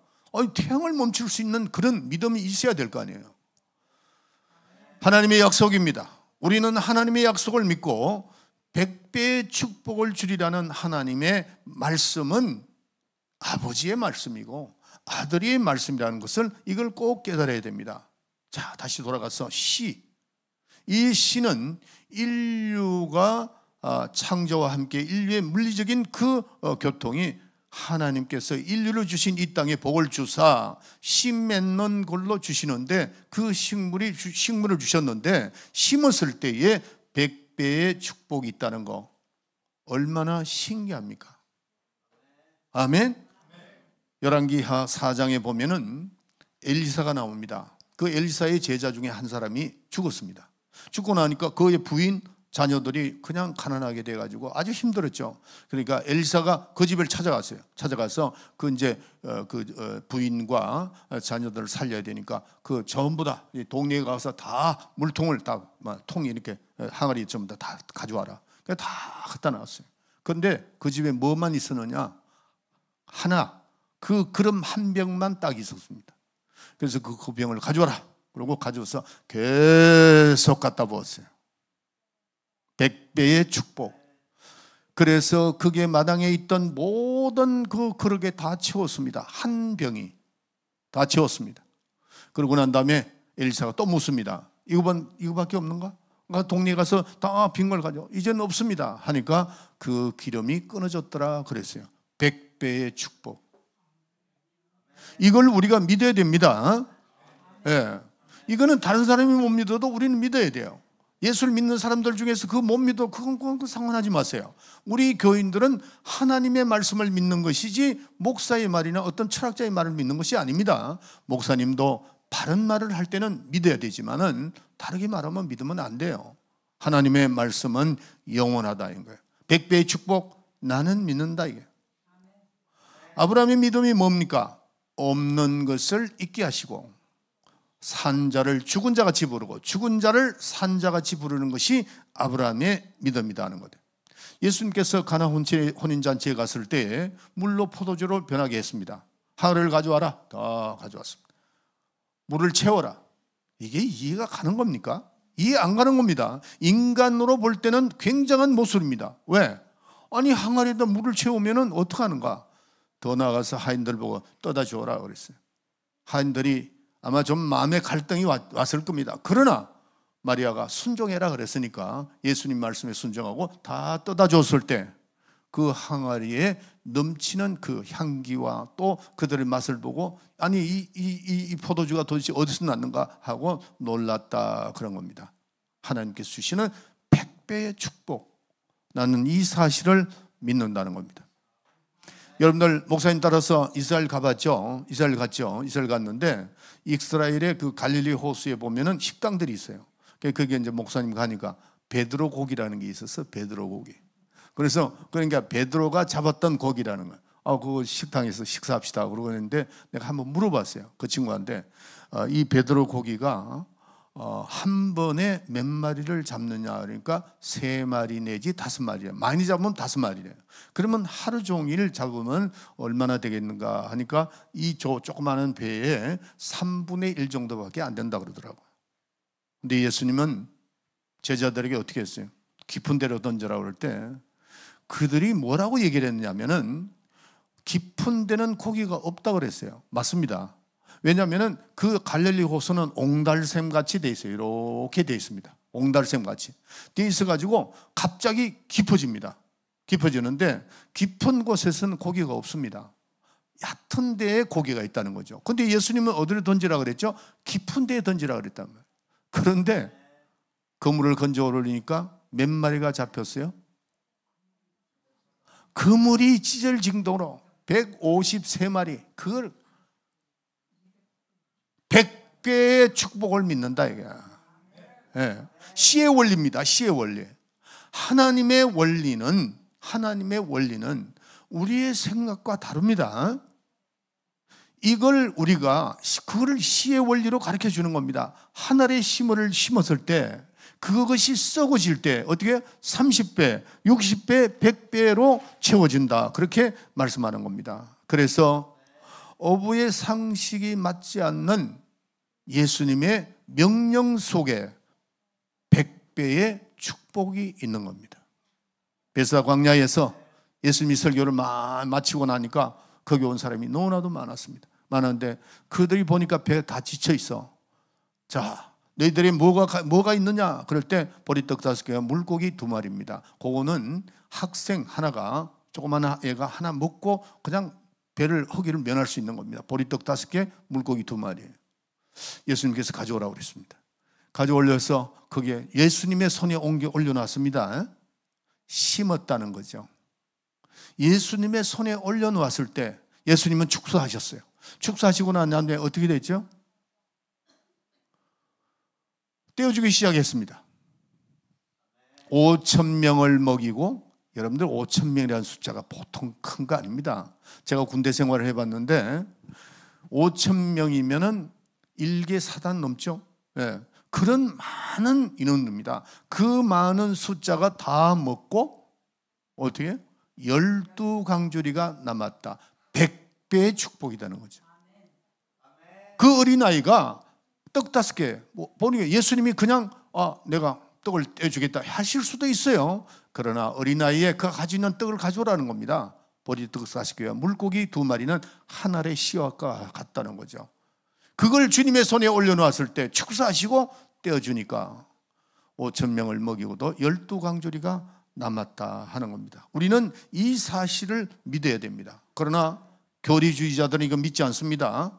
태양을 멈출 수 있는 그런 믿음이 있어야 될 거 아니에요. 하나님의 약속입니다. 우리는 하나님의 약속을 믿고 100배의 축복을 주리라는 하나님의 말씀은 아버지의 말씀이고 아들의 말씀이라는 것을 이걸 꼭 깨달아야 됩니다. 자, 다시 돌아가서 이 시는 인류가 창조와 함께 인류의 물리적인 그 교통이 하나님께서 인류를 주신 이 땅에 복을 주사 씨 맺는 걸로 주시는데, 그 식물을 주셨는데 심었을 때에 100배의 축복이 있다는 거 얼마나 신기합니까? 아멘. 열왕기하 4장에 보면은 엘리사가 나옵니다. 그 엘리사의 제자 중에 한 사람이 죽었습니다. 죽고 나니까 그의 부인 자녀들이 그냥 가난하게 돼가지고 아주 힘들었죠. 그러니까 엘리사가 그 집을 찾아갔어요. 찾아가서 부인과 자녀들을 살려야 되니까 그 전부 다 동네에 가서 다 물통을 통이 이렇게 항아리 전부 다 가져와라. 다 갖다 놨어요. 그런데 그 집에 뭐만 있었느냐? 하나, 그 그름 한 병만 딱 있었습니다. 그래서 그 병을 가져와라. 그러고 가져와서 계속 갖다 부었어요. 100배의 축복. 그래서 그게 마당에 있던 모든 그 그릇에 다 채웠습니다. 한 병이 다 채웠습니다. 그러고 난 다음에 엘리사가 또 묻습니다. 이거밖에 없는가? 그러니까 동네에 가서 다 빈 걸 가져. 이제는 없습니다. 하니까 그 기름이 끊어졌더라 그랬어요. 100배의 축복. 이걸 우리가 믿어야 됩니다. 예. 이거는 다른 사람이 못 믿어도 우리는 믿어야 돼요. 예수를 믿는 사람들 중에서 그거 못 믿어, 그건 상관하지 마세요. 우리 교인들은 하나님의 말씀을 믿는 것이지 목사의 말이나 어떤 철학자의 말을 믿는 것이 아닙니다. 목사님도 바른 말을 할 때는 믿어야 되지만은 다르게 말하면 믿으면 안 돼요. 하나님의 말씀은 영원하다 인 거예요. 100배의 축복, 나는 믿는다 이게. 아브라함의 믿음이 뭡니까? 없는 것을 있게 하시고 산 자를 죽은 자같이 부르고 죽은 자를 산 자같이 부르는 것이 아브라함의 믿음이다 하는 거예요. 예수님께서 가나 혼인잔치에 갔을 때 물로 포도주로 변하게 했습니다. 항아리를 가져와라. 다 가져왔습니다. 물을 채워라. 이게 이해가 가는 겁니까? 이해 안 가는 겁니다. 인간으로 볼 때는 굉장한 모순입니다. 왜? 아니 항아리에다 물을 채우면 어떡하는가? 더 나아가서 하인들 보고 떠다 주어라 그랬어요. 하인들이 아마 좀 마음의 갈등이 왔을 겁니다. 그러나 마리아가 순종해라 그랬으니까 예수님 말씀에 순종하고 다 떠다 줬을 때 그 항아리에 넘치는 그 향기와 또 그들의 맛을 보고 아니 이 포도주가 도대체 어디서 났는가 하고 놀랐다 그런 겁니다. 하나님께서 주시는 100배의 축복, 나는 이 사실을 믿는다는 겁니다. 여러분들 목사님 따라서 이스라엘 가봤죠? 이스라엘 갔죠? 이스라엘 갔는데 이스라엘의 그 갈릴리 호수에 보면은 식당들이 있어요. 그게 이제 목사님 가니까 베드로 고기라는 게 있었어. 베드로 고기. 그래서 그러니까 베드로가 잡았던 고기라는 거예요. 그 식당에서 식사합시다 그러고 했는데 내가 한번 물어봤어요. 그 친구한테 이 베드로 고기가 한 번에 몇 마리를 잡느냐 그러니까 3마리 내지 5마리래요. 많이 잡으면 5마리래요. 그러면 하루 종일 잡으면 얼마나 되겠는가 하니까 이 조그마한 배에 3분의 1 정도밖에 안 된다 그러더라고요. 근데 예수님은 제자들에게 어떻게 했어요? 깊은 데로 던져라 그럴 때 그들이 뭐라고 얘기를 했냐면은 깊은 데는 고기가 없다 그랬어요. 맞습니다. 왜냐하면 그 갈릴리 호수는 옹달샘 같이 돼 있어요. 이렇게 돼 있습니다. 옹달샘 같이 돼 있어가지고 갑자기 깊어집니다. 깊어지는데 깊은 곳에서는 고기가 없습니다. 얕은 데에 고기가 있다는 거죠. 근데 예수님은 어디로 던지라 그랬죠? 깊은 데에 던지라 그랬단 말이에요. 그런데 그물을 건져 올리니까 몇 마리가 잡혔어요? 그물이 찢어질 정도로 153마리. 그걸 100배의 축복을 믿는다 이게. 네. 시의 원리입니다. 시의 원리. 하나님의 원리는 우리의 생각과 다릅니다. 이걸 우리가 그거를 시의 원리로 가르쳐 주는 겁니다. 하늘의 식물을 심었을 때 그것이 썩어질 때 어떻게 30배, 60배, 100배로 채워진다. 그렇게 말씀하는 겁니다. 그래서 어부의 상식이 맞지 않는 예수님의 명령 속에 100배의 축복이 있는 겁니다. 베스다 광야에서 예수님이 설교를 마치고 나니까 거기 온 사람이 너무나도 많았는데 그들이 보니까 배에 다 지쳐 있어. 자, 너희들이 뭐가 있느냐? 그럴 때 보리떡 5개와 물고기 2마리입니다. 그거는 학생 하나가 조그마한 애가 하나 먹고 그냥 배를 허기를 면할 수 있는 겁니다. 보리떡 5개, 물고기 2마리. 예수님께서 가져오라고 그랬습니다. 가져올려서 거기에 예수님의 손에 올려놨습니다. 심었다는 거죠. 예수님의 손에 올려놓았을 때 예수님은 축사하셨어요. 축사하시고 난 다음에 어떻게 됐죠? 떼어주기 시작했습니다. 5,000명을 먹이고, 여러분들 5,000명이라는 숫자가 보통 큰 거 아닙니다. 제가 군대 생활을 해봤는데 5,000명이면은 1개 사단 넘죠. 네. 그런 많은 인원입니다. 그 많은 숫자가 다 먹고 어떻게? 12강조리가 남았다. 100배의 축복이라는 거죠. 그 어린아이가 떡 5개 보니까 예수님이 그냥 내가 떡을 떼주겠다 하실 수도 있어요. 그러나 어린아이에 그가 가지고 있는 떡을 가져오라는 겁니다. 보리떡 40개와 물고기 2마리는 한 알의 씨와 같다는 거죠. 그걸 주님의 손에 올려놓았을 때 축사하시고 떼어주니까 5,000명을 먹이고도 12강조리가 남았다 하는 겁니다. 우리는 이 사실을 믿어야 됩니다. 그러나 교리주의자들은 이거 믿지 않습니다.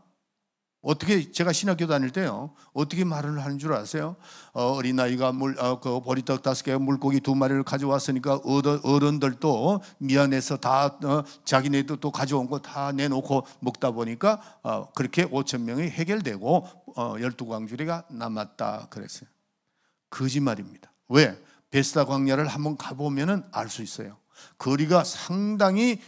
어떻게, 제가 신학교 다닐 때요, 어떻게 말을 하는 줄 아세요? 어린아이가 그 보리떡 5개, 물고기 2마리를 가져왔으니까 어른들도 미안해서 다 자기네도 또 가져온 거 다 내놓고 먹다 보니까 그렇게 5,000명이 해결되고 12강조리가 남았다 그랬어요. 거짓말입니다. 왜? 베스다 광야를 한번 가보면 알 수 있어요. 거리가 상당히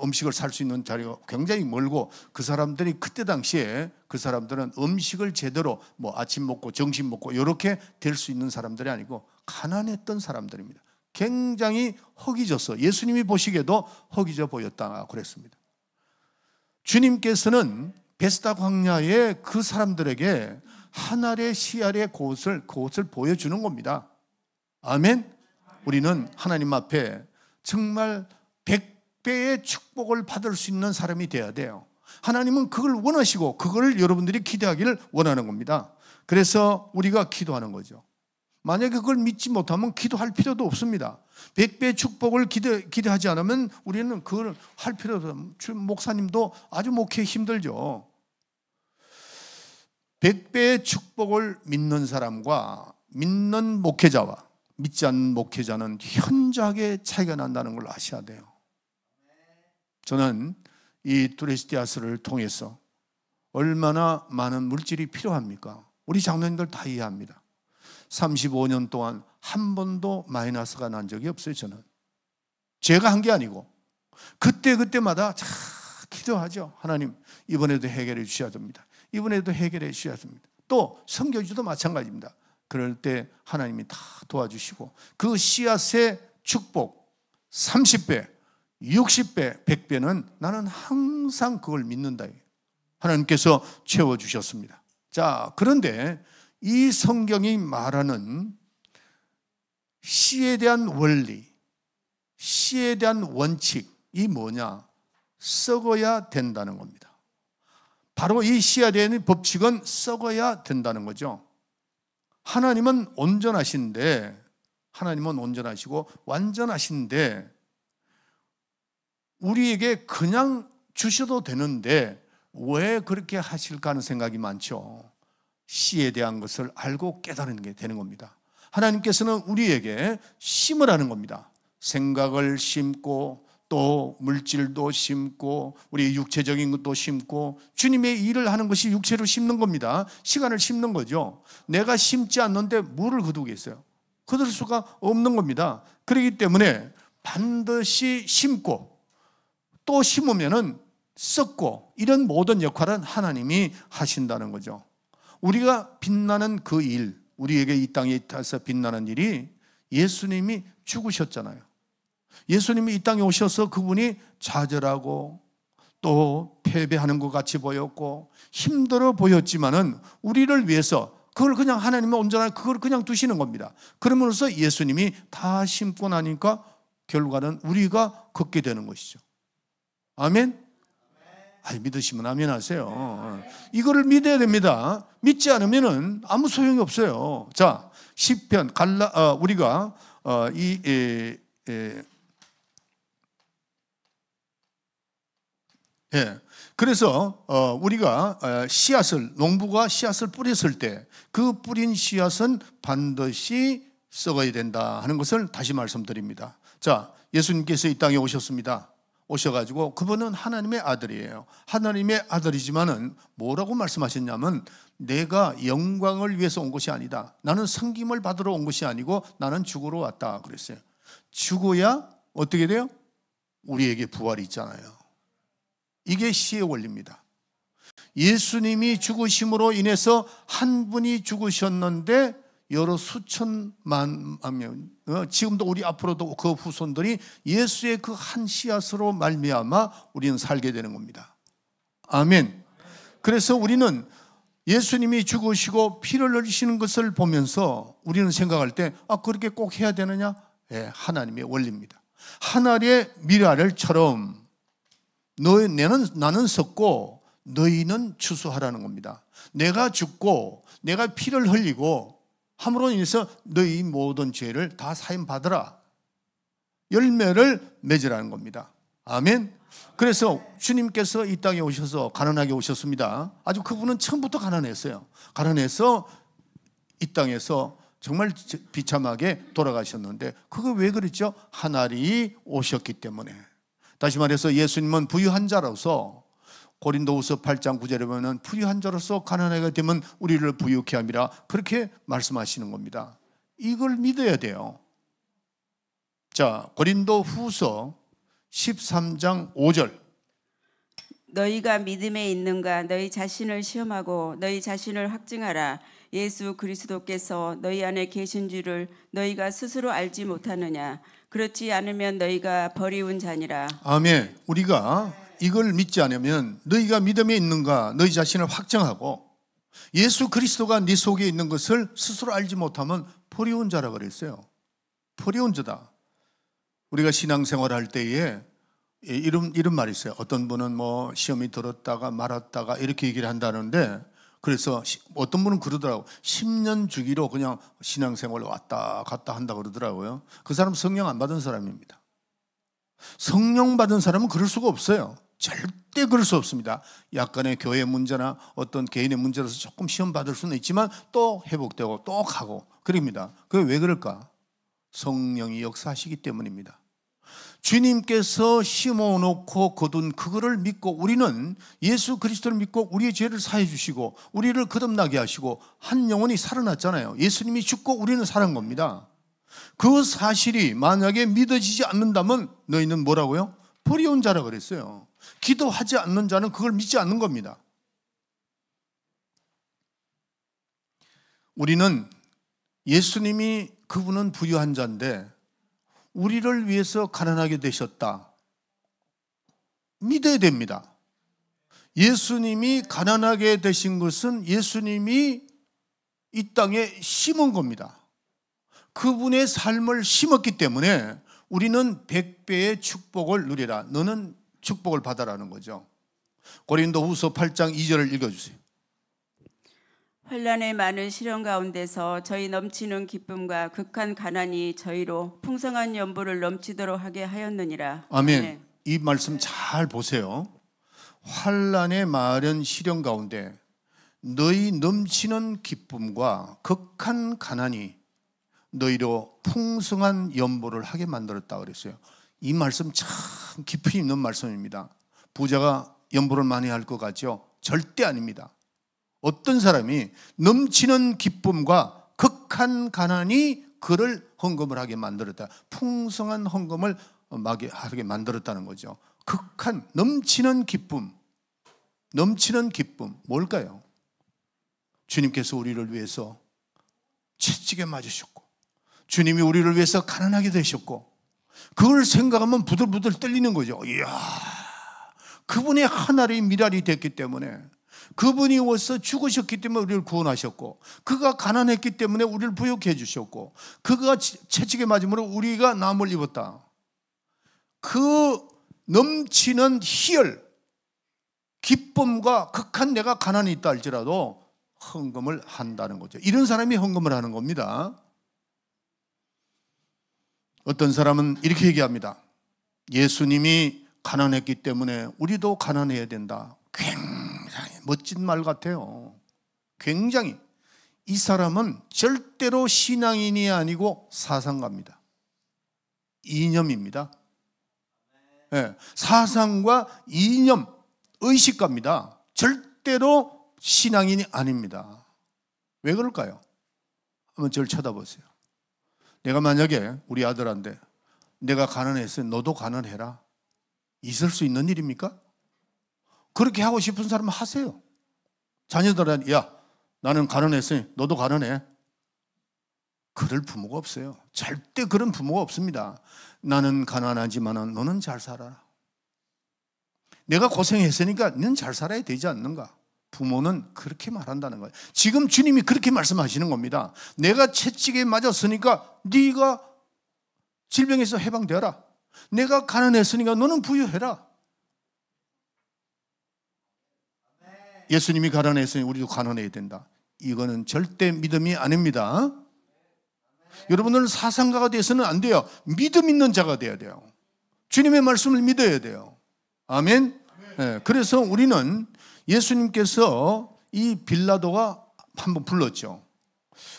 음식을 살 수 있는 자리가 굉장히 멀고, 그 사람들이 그때 당시에 그 사람들은 음식을 제대로 아침 먹고 점심 먹고 이렇게 될 수 있는 사람들이 아니고 가난했던 사람들입니다. 굉장히 허기졌어. 예수님이 보시기에도 허기져 보였다 그랬습니다. 주님께서는 베스다 광야에 그 사람들에게 한 알의 씨알의 그것을 보여주는 겁니다. 아멘. 우리는 하나님 앞에 정말 100배의 축복을 받을 수 있는 사람이 되어야 돼요. 하나님은 그걸 원하시고 그걸 여러분들이 기대하기를 원하는 겁니다. 그래서 우리가 기도하는 거죠. 만약에 그걸 믿지 못하면 기도할 필요도 없습니다. 100배의 축복을 기대하지 않으면 우리는 그걸 할 필요도 없어요. 목사님도 아주 목회 힘들죠. 100배의 축복을 믿는 사람과 믿는 목회자와 믿지 않는 목회자는 현저하게 차이가 난다는 걸 아셔야 돼요. 저는 이 두레시티아스를 통해서 얼마나 많은 물질이 필요합니까? 우리 장로님들 다 이해합니다. 35년 동안 한 번도 마이너스가 난 적이 없어요. 저는 제가 한 게 아니고 그때마다 기도하죠. 하나님, 이번에도 해결해 주셔야 됩니다. 이번에도 해결해 주셔야 됩니다. 또 선교주도 마찬가지입니다. 그럴 때 하나님이 다 도와주시고 그 씨앗의 축복 30배, 60배, 100배는 나는 항상 그걸 믿는다. 하나님께서 채워주셨습니다. 자, 그런데 이 성경이 말하는 씨에 대한 원리, 씨에 대한 원칙이 뭐냐? 썩어야 된다는 겁니다. 바로 이 씨에 대한 법칙은 썩어야 된다는 거죠. 하나님은 온전하신데, 하나님은 온전하시고 완전하신데 우리에게 그냥 주셔도 되는데 왜 그렇게 하실까 하는 생각이 많죠. 씨에 대한 것을 알고 깨달는 게 되는 겁니다. 하나님께서는 우리에게 심으라는 겁니다. 생각을 심고 또 물질도 심고 우리 육체적인 것도 심고 주님의 일을 하는 것이 육체로 심는 겁니다. 시간을 심는 거죠. 내가 심지 않는데 물을 거두겠어요? 거둘 수가 없는 겁니다. 그렇기 때문에 반드시 심고 또 심으면은 썩고 이런 모든 역할은 하나님이 하신다는 거죠. 우리가 빛나는 그 일, 우리에게 이 땅에 타서 빛나는 일이 예수님이 죽으셨잖아요. 예수님이 이 땅에 오셔서 그분이 좌절하고 또 패배하는 것 같이 보였고 힘들어 보였지만은 우리를 위해서 그걸 그냥 하나님은 온전한 그걸 그냥 두시는 겁니다. 그러면서 예수님이 다 심고 나니까 결과는 우리가 걷게 되는 것이죠. 아멘? 믿으시면 아멘 하세요. 이거를 믿어야 됩니다. 믿지 않으면은 아무 소용이 없어요. 자, 시편 우리가 예. 그래서 우리가 씨앗을, 농부가 씨앗을 뿌렸을 때 그 뿌린 씨앗은 반드시 썩어야 된다 하는 것을 다시 말씀드립니다. 자, 예수님께서 이 땅에 오셨습니다. 오셔가지고 그분은 하나님의 아들이에요. 하나님의 아들이지만은 뭐라고 말씀하셨냐면 내가 영광을 위해서 온 것이 아니다. 나는 섬김을 받으러 온 것이 아니고 나는 죽으러 왔다 그랬어요. 죽어야 어떻게 돼요? 우리에게 부활이 있잖아요. 이게 시의 원리입니다. 예수님이 죽으심으로 인해서 한 분이 죽으셨는데 여러 수천만 명, 지금도 우리 앞으로도 그 후손들이 예수의 그 한 씨앗으로 말미암아 우리는 살게 되는 겁니다. 아멘. 그래서 우리는 예수님이 죽으시고 피를 흘리시는 것을 보면서 우리는 생각할 때 그렇게 꼭 해야 되느냐? 예, 하나님의 원리입니다. 하늘의 미랄을처럼 나는 섰고 너희는 추수하라는 겁니다. 내가 죽고 내가 피를 흘리고 함으로 인해서 너희 모든 죄를 다 사함 받으라. 열매를 맺으라는 겁니다. 아멘. 그래서 주님께서 이 땅에 오셔서 가난하게 오셨습니다. 아주 그분은 처음부터 가난했어요. 가난해서 이 땅에서 정말 비참하게 돌아가셨는데 그거 왜 그랬죠? 하나님이 오셨기 때문에. 다시 말해서 예수님은 부유한 자로서 고린도후서 8장 9절에 보면 부유한 자로서 가난하게 되면 우리를 부유케 함이라 그렇게 말씀하시는 겁니다. 이걸 믿어야 돼요. 자, 고린도후서 13장 5절. 너희가 믿음에 있는가 너희 자신을 시험하고 너희 자신을 확증하라. 예수 그리스도께서 너희 안에 계신 줄을 너희가 스스로 알지 못하느냐. 그렇지 않으면 너희가 버리운 자니라. 아멘. 우리가 이걸 믿지 않으면 너희가 믿음에 있는가 너희 자신을 확정하고 예수 그리스도가 네 속에 있는 것을 스스로 알지 못하면 버리운 자라 그랬어요. 버리운 자다. 우리가 신앙생활 할 때에 이런 말이 있어요. 어떤 분은 뭐 시험이 들었다가 말았다가 이렇게 얘기를 한다는데 그래서 어떤 분은 그러더라고요. 10년 주기로 그냥 신앙생활을 왔다 갔다 한다 그러더라고요. 그 사람 성령 안 받은 사람입니다. 성령 받은 사람은 그럴 수가 없어요. 절대 그럴 수 없습니다. 약간의 교회 문제나 어떤 개인의 문제라서 조금 시험 받을 수는 있지만 또 회복되고 또 가고 그럽니다. 그게 왜 그럴까? 성령이 역사하시기 때문입니다. 주님께서 심어놓고 거둔 그거를 믿고 우리는 예수 그리스도를 믿고 우리의 죄를 사해 주시고 우리를 거듭나게 하시고 한 영혼이 살아났잖아요. 예수님이 죽고 우리는 살아난 겁니다. 그 사실이 만약에 믿어지지 않는다면 너희는 뭐라고요? 버리운 자라 그랬어요. 기도하지 않는 자는 그걸 믿지 않는 겁니다. 우리는 예수님이 그분은 부유한 자인데 우리를 위해서 가난하게 되셨다. 믿어야 됩니다. 예수님이 가난하게 되신 것은 예수님이 이 땅에 심은 겁니다. 그분의 삶을 심었기 때문에 우리는 100배의 축복을 누리라. 너는 축복을 받아라는 거죠. 고린도후서 8장 2절을 읽어주세요. 환난의 많은 시련 가운데서 저희 넘치는 기쁨과 극한 가난이 저희로 풍성한 연보를 넘치도록 하게 하였느니라. 아멘. 네. 이 말씀 잘 보세요. 환난의 많은 시련 가운데 너희 넘치는 기쁨과 극한 가난이 너희로 풍성한 연보를 하게 만들었다 그랬어요. 이 말씀 참 깊이 있는 말씀입니다. 부자가 연보를 많이 할 것 같죠? 절대 아닙니다. 어떤 사람이 넘치는 기쁨과 극한 가난이 그를 헌금을 하게 만들었다. 풍성한 헌금을 하게 만들었다는 거죠. 극한 넘치는 기쁨. 넘치는 기쁨 뭘까요? 주님께서 우리를 위해서 채찍에 맞으셨고 주님이 우리를 위해서 가난하게 되셨고 그걸 생각하면 부들부들 떨리는 거죠. 이야, 그분의 하나의 미랄이 됐기 때문에 그분이 와서 죽으셨기 때문에 우리를 구원하셨고 그가 가난했기 때문에 우리를 부유케 해주셨고 그가 채찍에 맞음으로 우리가 남을 입었다. 그 넘치는 희열 기쁨과 극한 내가 가난이 있다 할지라도 헌금을 한다는 거죠. 이런 사람이 헌금을 하는 겁니다. 어떤 사람은 이렇게 얘기합니다. 예수님이 가난했기 때문에 우리도 가난해야 된다. 굉장히 멋진 말 같아요. 굉장히. 이 사람은 절대로 신앙인이 아니고 사상가입니다. 이념입니다. 네, 사상과 이념, 의식가입니다. 절대로 신앙인이 아닙니다. 왜 그럴까요? 한번 저를 쳐다보세요. 내가 만약에 우리 아들한테 내가 가난했으니 너도 가난해라. 있을 수 있는 일입니까? 그렇게 하고 싶은 사람은 하세요. 자녀들한테 야, 나는 가난했으니 너도 가난해. 그럴 부모가 없어요. 절대 그런 부모가 없습니다. 나는 가난하지만 너는 잘 살아라. 내가 고생했으니까 너는 잘 살아야 되지 않는가? 부모는 그렇게 말한다는 거예요. 지금 주님이 그렇게 말씀하시는 겁니다. 내가 채찍에 맞았으니까 네가 질병에서 해방되어라. 내가 가난했으니까 너는 부유해라. 예수님이 가난했으니 우리도 가난해야 된다. 이거는 절대 믿음이 아닙니다. 여러분들은 사상가가 돼서는 안 돼요. 믿음 있는 자가 돼야 돼요. 주님의 말씀을 믿어야 돼요. 아멘. 네, 그래서 우리는 예수님께서 이 빌라도가 한번 불렀죠.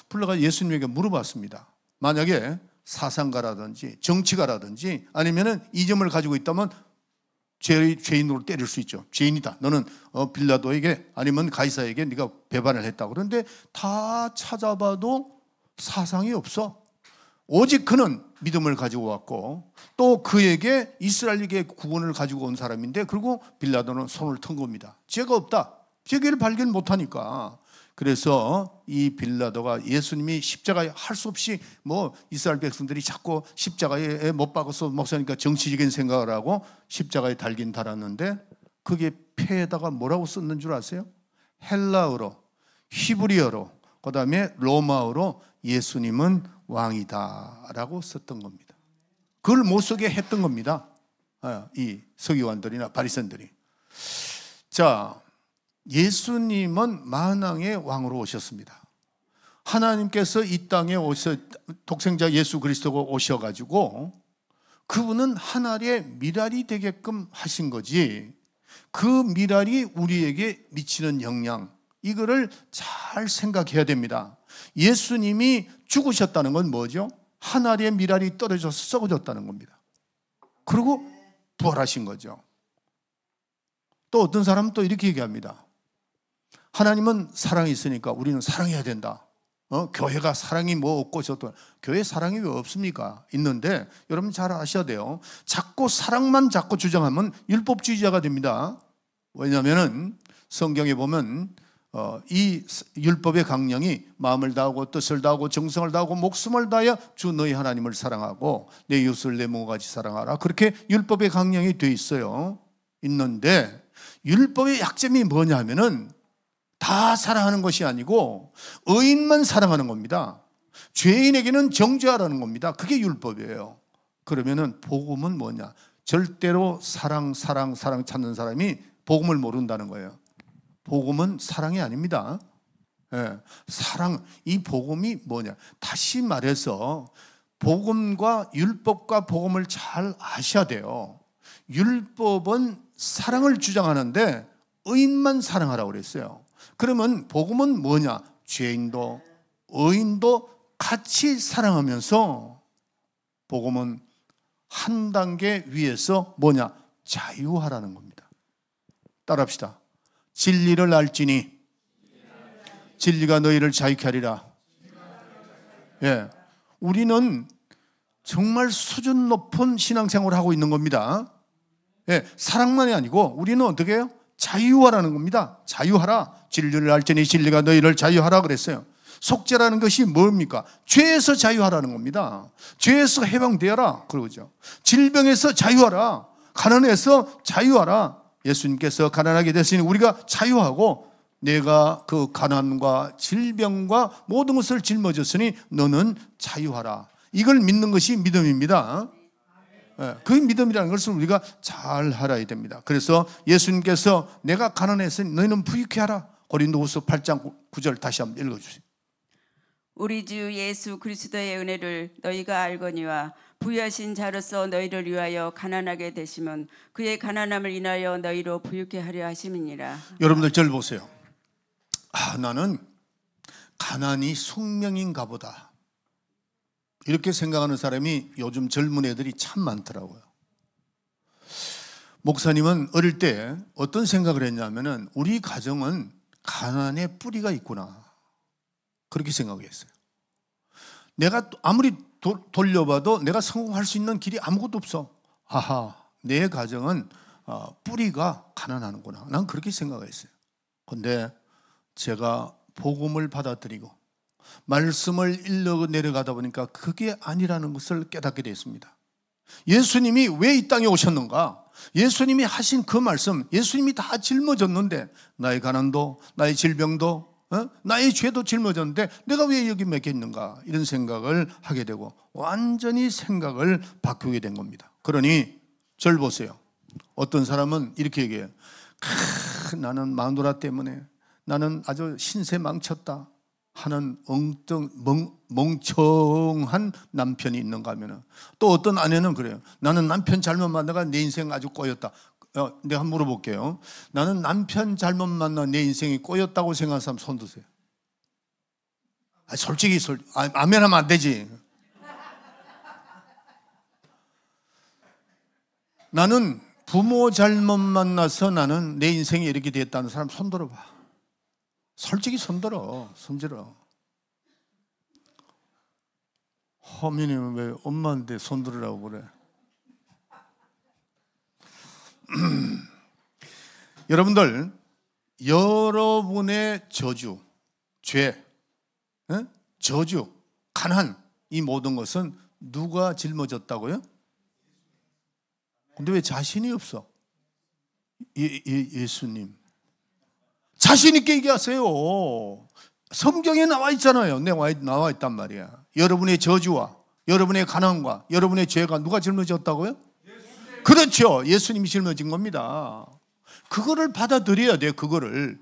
불러가 예수님에게 물어봤습니다. 만약에 사상가라든지 정치가라든지 아니면은 이점을 가지고 있다면 죄인으로 때릴 수 있죠. 죄인이다. 너는 빌라도에게 아니면 가이사에게 네가 배반을 했다. 그런데 다 찾아봐도 사상이 없어. 오직 그는 믿음을 가지고 왔고 또 그에게 이스라엘에게 구원을 가지고 온 사람인데 그리고 빌라도는 손을 튼 겁니다. 죄가 없다. 죄를 발견 못하니까. 그래서 이 빌라도가 예수님이 십자가에 할 수 없이 이스라엘 백성들이 자꾸 십자가에 못 박아서 목사니까 정치적인 생각을 하고 십자가에 달긴 달았는데 그게 폐에다가 뭐라고 썼는 줄 아세요? 헬라어로, 히브리어로, 그 다음에 로마어로 예수님은 왕이다 라고 썼던 겁니다. 그걸 못 쓰게 했던 겁니다. 이 서기관들이나 바리새인들이. 자, 예수님은 만왕의 왕으로 오셨습니다. 하나님께서 이 땅에 독생자 예수 그리스도가 오셔가지고 그분은 하나의 미랄이 되게끔 하신 거지 그 미랄이 우리에게 미치는 영향 이거를 잘 생각해야 됩니다. 예수님이 죽으셨다는 건 뭐죠? 하나의 미랄이 떨어져서 썩어졌다는 겁니다. 그리고 부활하신 거죠. 또 어떤 사람은 또 이렇게 얘기합니다. 하나님은 사랑이 있으니까 우리는 사랑해야 된다. 교회가 사랑이 뭐 없고 저도 교회 사랑이 왜 없습니까? 있는데 여러분 잘 아셔야 돼요. 자꾸 사랑만 자꾸 주장하면 율법주의자가 됩니다. 왜냐하면 성경에 보면 이 율법의 강령이 마음을 다하고 뜻을 다하고 정성을 다하고 목숨을 다하여 주 너희 하나님을 사랑하고 내 이웃을 내 몸과 같이 사랑하라. 그렇게 율법의 강령이 돼 있어요. 있는데 율법의 약점이 뭐냐 하면은 다 사랑하는 것이 아니고 의인만 사랑하는 겁니다. 죄인에게는 정죄하라는 겁니다. 그게 율법이에요. 그러면은 복음은 뭐냐? 절대로 사랑 찾는 사람이 복음을 모른다는 거예요. 복음은 사랑이 아닙니다. 예, 사랑, 이 복음이 뭐냐? 다시 말해서 복음과 율법과 복음을 잘 아셔야 돼요. 율법은 사랑을 주장하는데 의인만 사랑하라고 그랬어요. 그러면 복음은 뭐냐? 죄인도 의인도 같이 사랑하면서 복음은 한 단계 위에서 뭐냐? 자유하라는 겁니다. 따라합시다. 진리를 알지니 진리가 너희를 자유케 하리라. 예, 우리는 정말 수준 높은 신앙생활을 하고 있는 겁니다. 예, 사랑만이 아니고 우리는 어떻게 해요? 자유하라는 겁니다. 자유하라. 진리를 알지니 진리가 너희를 자유하라 그랬어요. 속죄라는 것이 뭡니까? 죄에서 자유하라는 겁니다. 죄에서 해방되어라 그러죠. 질병에서 자유하라. 가난에서 자유하라. 예수님께서 가난하게 됐으니 우리가 자유하고 내가 그 가난과 질병과 모든 것을 짊어졌으니 너는 자유하라. 이걸 믿는 것이 믿음입니다. 그 믿음이라는 것을 우리가 잘 알아야 됩니다. 그래서 예수님께서 내가 가난했으니 너희는 부유케 하라. 고린도후서 8장 9절 다시 한번 읽어주세요. 우리 주 예수 그리스도의 은혜를 너희가 알거니와 부유하신 자로서 너희를 위하여 가난하게 되심은 그의 가난함을 인하여 너희로 부유케 하려 하심이니라. 여러분들 저를 보세요. 나는 가난이 숙명인가 보다, 이렇게 생각하는 사람이 요즘 젊은 애들이 참 많더라고요. 목사님은 어릴 때 어떤 생각을 했냐면은 우리 가정은 가난의 뿌리가 있구나, 그렇게 생각했어요. 내가 아무리 돌려봐도 내가 성공할 수 있는 길이 아무것도 없어. 내 가정은 뿌리가 가난하는구나, 난 그렇게 생각했어요. 그런데 제가 복음을 받아들이고 말씀을 읽어 내려가다 보니까 그게 아니라는 것을 깨닫게 됐습니다. 예수님이 왜 이 땅에 오셨는가? 예수님이 하신 그 말씀, 예수님이 다 짊어졌는데, 나의 가난도, 나의 질병도, 나의 죄도 짊어졌는데 내가 왜 여기 맺혀 있는가? 이런 생각을 하게 되고 완전히 생각을 바꾸게 된 겁니다. 그러니 저를 보세요. 어떤 사람은 이렇게 얘기해요. 나는 마누라 때문에 나는 아주 신세 망쳤다 하는 멍청한 남편이 있는가 하면, 또 어떤 아내는 그래요. 나는 남편 잘못 만나가 내 인생 아주 꼬였다. 내가 한번 물어볼게요. 나는 남편 잘못 만나 내 인생이 꼬였다고 생각하는 사람 손 드세요. 솔직히 아멘하면 안 되지. 나는 부모 잘못 만나서 나는 내 인생이 이렇게 됐다는 사람 손 들어봐. 솔직히 손들어. 허민이는 왜 엄마한테 손들으라고 그래? 여러분들, 여러분의 저주, 죄, 저주, 가난, 이 모든 것은 누가 짊어졌다고요? 근데 왜 자신이 없어? 예수님. 자신 있게 얘기하세요. 성경에 나와 있잖아요. 나와 있단 말이야. 여러분의 저주와 여러분의 가난과 여러분의 죄가 누가 짊어졌다고요? 그렇죠. 예수님이 짊어진 겁니다. 그거를 받아들여야 돼요. 그거를.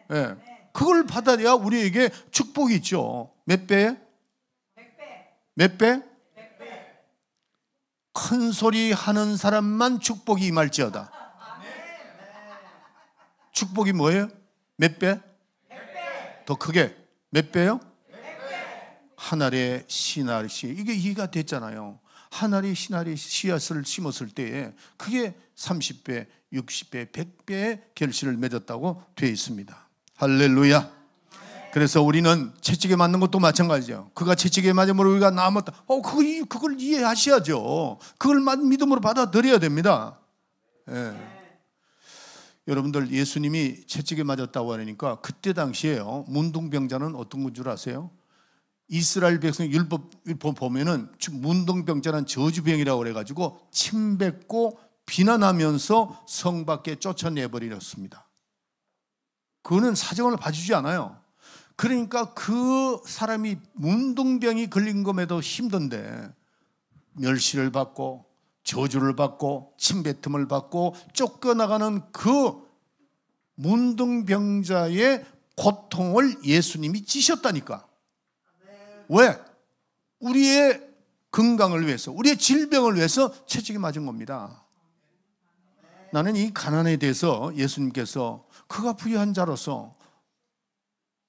네. 그걸 받아야 우리에게 축복이 있죠. 몇 배? 몇 배? 큰 소리 하는 사람만 축복이 임할지어다. 축복이 뭐예요? 몇 배? 더 크게. 몇 배요? 한 알의 씨앗이, 이게 이해가 됐잖아요. 한 알의 씨앗을 심었을 때에 그게 30배, 60배, 100배의 결실을 맺었다고 되어 있습니다. 할렐루야. 그래서 우리는 채찍에 맞는 것도 마찬가지죠. 그가 채찍에 맞으므로 우리가 남았다. 그걸 이해하셔야죠. 그걸 믿음으로 받아들여야 됩니다. 예. 여러분들, 예수님이 채찍에 맞았다고 하니까 그때 당시에요, 문둥병자는 어떤 건 줄 아세요? 이스라엘 백성 율법 보면은 문둥병자는 저주병이라고 그래가지고 침뱉고 비난하면서 성 밖에 쫓아내버렸습니다. 그거는 사정을 봐주지 않아요. 그러니까 그 사람이 문둥병이 걸린 것에도 힘든데 멸시를 받고 저주를 받고 침뱉음을 받고 쫓겨나가는 그 문둥병자의 고통을 예수님이 지셨다니까. 왜? 우리의 건강을 위해서, 우리의 질병을 위해서 채찍에 맞은 겁니다. 나는 이 가난에 대해서 예수님께서 그가 부유한 자로서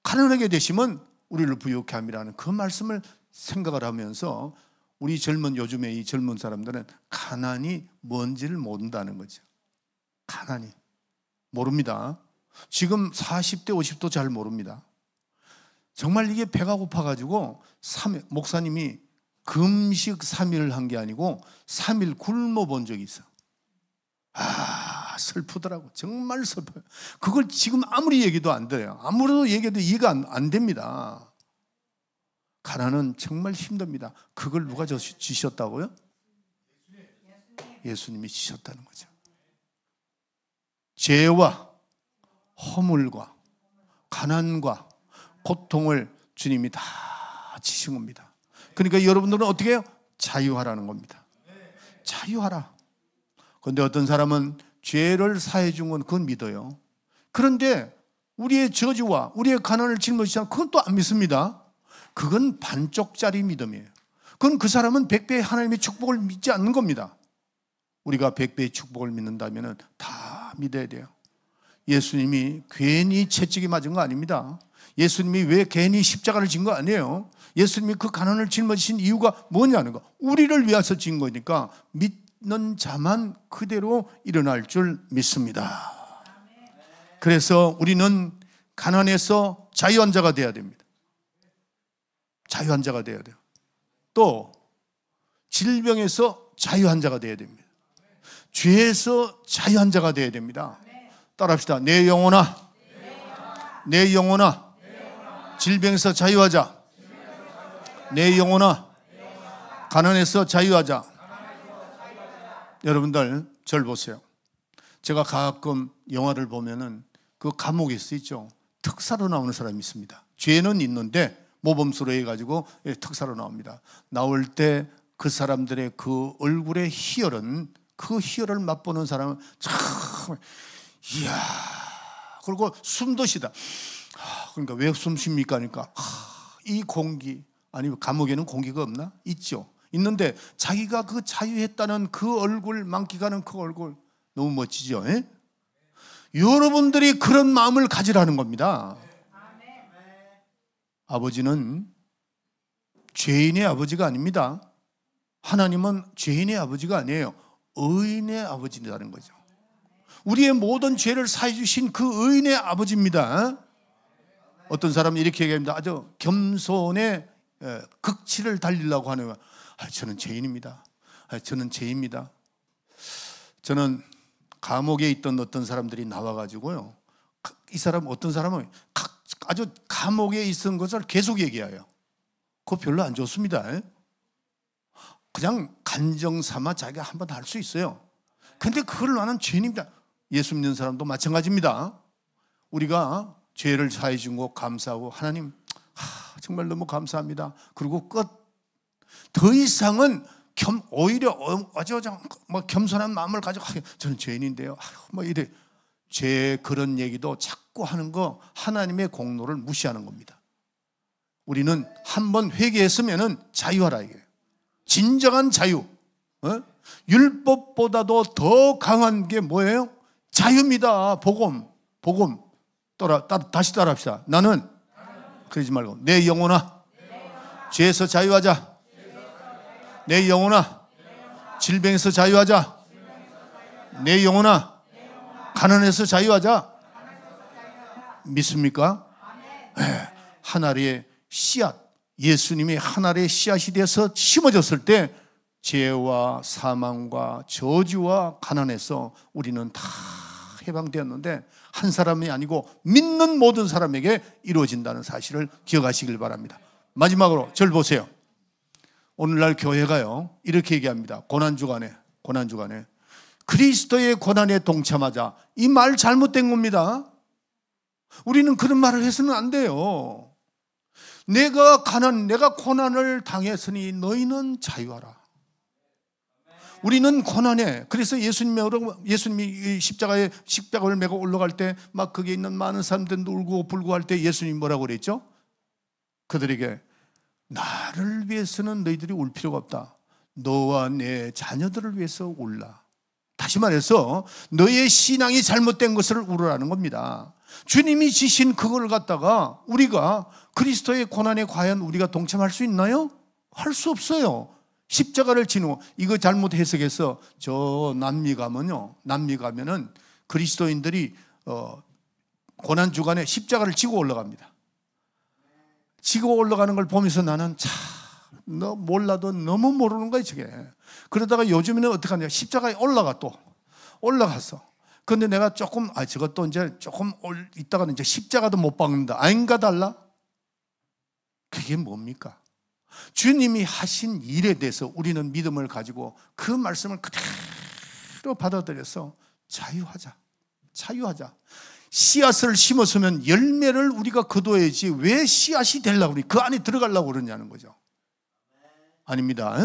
가난하게 되시면 우리를 부유케 함이라는 그 말씀을 생각을 하면서 우리 요즘에 이 젊은 사람들은 가난이 뭔지를 모른다는 거죠. 가난이 모릅니다. 지금 40대 50도 잘 모릅니다. 정말 이게 배가 고파가지고 목사님이 금식 3일을 한 게 아니고 3일 굶어 본 적이 있어. 슬프더라고. 정말 슬퍼요. 그걸 지금 아무리 얘기도 안 돼요. 아무리 얘기해도 이해가 안 됩니다. 가난은 정말 힘듭니다. 그걸 누가 지셨다고요? 예수님이 지셨다는 거죠. 죄와 허물과 가난과 고통을 주님이 다 지신 겁니다. 그러니까 여러분들은 어떻게 해요? 자유하라는 겁니다. 자유하라. 그런데 어떤 사람은 죄를 사해 준 건 그건 믿어요. 그런데 우리의 저주와 우리의 가난을 짊어지지 않으면 그건 또 안 믿습니다. 그건 반쪽짜리 믿음이에요. 그건 그 사람은 100배의 하나님의 축복을 믿지 않는 겁니다. 우리가 100배의 축복을 믿는다면 다 믿어야 돼요. 예수님이 괜히 채찍이 맞은 거 아닙니다. 예수님이 왜 괜히 십자가를 진 거 아니에요. 예수님이 그 가난을 짊어지신 이유가 뭐냐는 거. 우리를 위해서 진 거니까 믿는 자만 그대로 일어날 줄 믿습니다. 그래서 우리는 가난에서 자유한 자가 되어야 됩니다. 자유한 자가 되어야 돼요. 또 질병에서 자유한 자가 되어야 됩니다. 죄에서 자유한 자가 되어야 됩니다. 따라합시다. 내 영혼아, 내 영혼아, 질병에서 자유하자. 내 영혼아, 가난에서 자유하자. 여러분들 절 보세요. 제가 가끔 영화를 보면은 그 감옥에 있죠. 특사로 나오는 사람이 있습니다. 죄는 있는데 모범수로 해가지고 특사로 나옵니다. 나올 때 그 사람들의 그 얼굴의 희열은, 그 희열을 맛보는 사람은 참, 이야, 그리고 숨도 쉬다. 그러니까 왜 숨 쉽니까? 그러니까 이 공기, 아니면 감옥에는 공기가 없나? 있죠. 있는데 자기가 그 자유했다는 그 얼굴, 만끽하는 그 얼굴 너무 멋지죠. 에? 여러분들이 그런 마음을 가지라는 겁니다. 아버지는 죄인의 아버지가 아닙니다. 하나님은 죄인의 아버지가 아니에요. 의인의 아버지라는 거죠. 우리의 모든 죄를 사해 주신 그 의인의 아버지입니다. 어떤 사람은 이렇게 얘기합니다. 아주 겸손의 극치를 달리려고 하는 거예요. 저는 죄인입니다. 저는 죄입니다. 저는 감옥에 있던 어떤 사람들이 나와가지고요, 이 사람, 어떤 사람은 아주 감옥에 있은 것을 계속 얘기해요. 그거 별로 안 좋습니다. 그냥 간정 삼아 자기가 한번 할 수 있어요. 근데 그걸 나는 죄인입니다. 예수 믿는 사람도 마찬가지입니다. 우리가 죄를 사해 준 거 감사하고, 하나님 정말 너무 감사합니다. 그리고 끝. 더 이상은 오히려 아주 겸손한 마음을 가지고 저는 죄인인데요, 뭐 이래. 죄 그런 얘기도 자꾸 하는 거 하나님의 공로를 무시하는 겁니다. 우리는 한번 회개했으면 자유하라 이게. 진정한 자유. 율법보다도 더 강한 게 뭐예요? 자유입니다. 복음. 다시 따라합시다. 나는 그러지 말고 내 영혼아, 죄에서 자유하자. 내 영혼아, 질병에서 자유하자. 내 영혼아, 가난에서 자유하자. 믿습니까? 네. 하나의 씨앗, 예수님이 하나의 씨앗이 돼서 심어졌을 때 죄와 사망과 저주와 가난에서 우리는 다 해방되었는데, 한 사람이 아니고 믿는 모든 사람에게 이루어진다는 사실을 기억하시길 바랍니다. 마지막으로 절 보세요. 오늘날 교회가요 이렇게 얘기합니다. 고난주간에 그리스도의 고난에 동참하자. 이 말 잘못된 겁니다. 우리는 그런 말을 해서는 안 돼요. 내가 고난을 당했으니 너희는 자유하라. 우리는 고난에, 그래서 예수님이 십자가를 메고 올라갈 때 막 거기에 있는 많은 사람들 울고 불고 할 때 예수님이 뭐라고 그랬죠? 그들에게 나를 위해서는 너희들이 울 필요가 없다. 너와 내 자녀들을 위해서 울라. 다시 말해서 너의 신앙이 잘못된 것을 울으라는 겁니다. 주님이 지신 그걸 갖다가 우리가 그리스도의 고난에 과연 우리가 동참할 수 있나요? 할 수 없어요. 십자가를 지는 이거 잘못 해석해서 저 남미 가면은 그리스도인들이 고난 주간에 십자가를 지고 올라갑니다. 지고 올라가는 걸 보면서 나는 너 몰라도 너무 모르는 거야 저게. 그러다가 요즘에는 어떻게 하냐, 십자가에 올라갔어. 근데 내가 저것도 이제 조금 있다가는 이제 십자가도 못 박는다. 아닌가 달라? 그게 뭡니까? 주님이 하신 일에 대해서 우리는 믿음을 가지고 그 말씀을 그대로 받아들여서 자유하자. 씨앗을 심었으면 열매를 우리가 거둬야지 왜 씨앗이 되려고 그 안에 들어가려고 그러냐는 거죠. 아닙니다.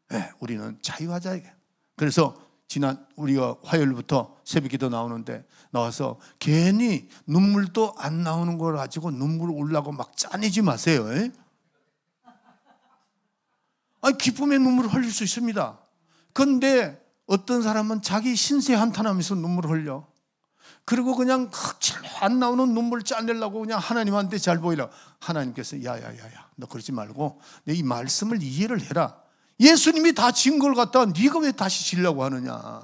네, 우리는 자유하자 이게. 그래서 우리가 화요일부터 새벽기도 나오는데 나와서 괜히 눈물도 안 나오는 걸 가지고 눈물 울라고 막 짜내지 마세요. 기쁨의 눈물을 흘릴 수 있습니다. 그런데 어떤 사람은 자기 신세 한탄하면서 눈물을 흘려. 그리고 그냥 안 나오는 눈물을 짜내려고 그냥 하나님한테 잘 보이려고. 하나님께서 야야야야, 너 그러지 말고 내 이 말씀을 이해를 해라. 예수님이 다 진 걸 갖다가 네가 왜 다시 지려고 하느냐.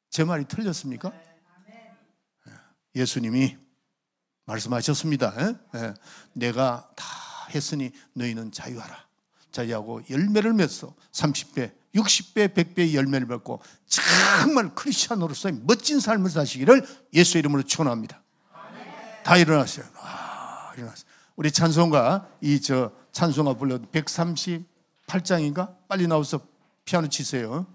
제 말이 틀렸습니까? 예수님이 말씀하셨습니다. 내가 다 했으니 너희는 자유하라. 자유하고 열매를 맺어 30배, 60배, 100배의 열매를 맺고 정말 크리스찬으로서의 멋진 삶을 사시기를 예수 이름으로 축원합니다. 다 일어났어요. 일어났어요. 우리 찬송가 찬송가 불러 138장인가? 빨리 나와서 피아노 치세요.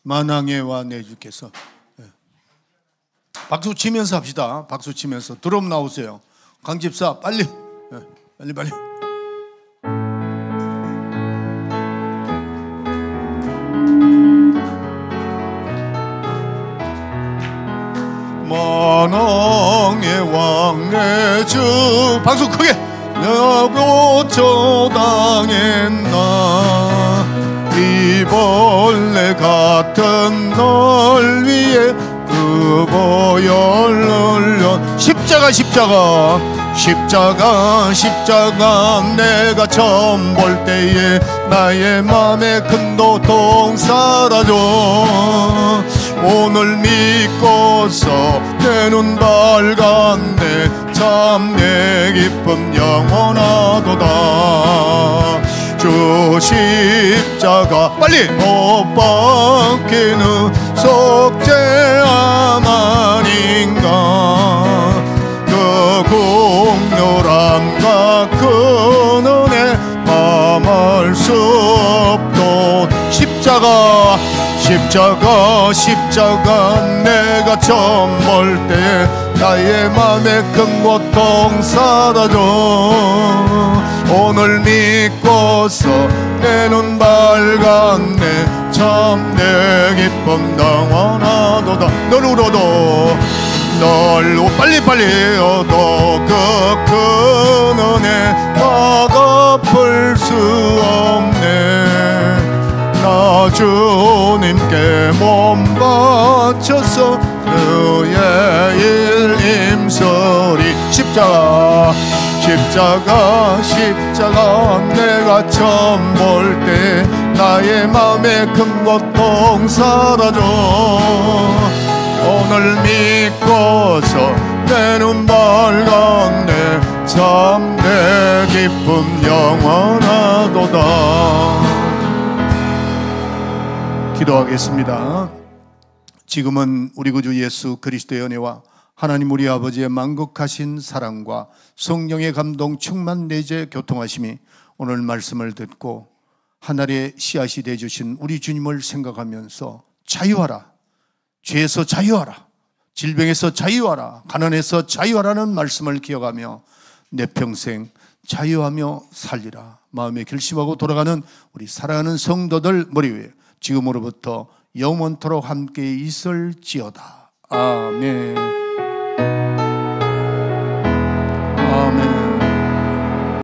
만왕의 왕 내 주께서. 박수 치면서 합시다. 박수 치면서. 드럼 나오세요. 강집사 빨리. 빨리. 만왕의 왕 내 주. 박수 크게. 내가 고쳐당했나 이 벌레 같은 널 위해 그 보혈 흘려. 십자가 내가 처음 볼 때에 나의 맘에 큰 고통 사라져. 오늘 믿고서 내 눈 밝았네. 참 내 기쁨 영원하도다. 주 십자가 빨리 못 박히는 속죄함 아닌가. 그 공렬함과 그 은혜 감할 수 없도. 십자가 내가 처음 볼 때 나의 맘에 큰 고통 사라져. 오늘 믿고서 내 눈 밝았네. 참 내 기쁨 영원하도다. 널 울어도 빨리 얻어 그 은혜 갚을 수 없네. 나 주님께 몸 바쳐서 그의 일 임설이. 십자가 내가 처음 볼 때 나의 맘에 큰 고통 사라져. 오늘 믿고서 내 눈 밝았네. 참 내 기쁨 영원하도다. 기도하겠습니다. 지금은 우리 구주 예수 그리스도의 은혜와 하나님 우리 아버지의 만극하신 사랑과 성령의 감동 충만 내재 교통하심이 오늘 말씀을 듣고 하늘의 씨앗이 되어주신 우리 주님을 생각하면서 자유하라, 죄에서 자유하라, 질병에서 자유하라, 가난에서 자유하라는 말씀을 기억하며 내 평생 자유하며 살리라 마음에 결심하고 돌아가는 우리 사랑하는 성도들 머리 위에 지금으로부터 영원토록 함께 있을지어다. 아멘.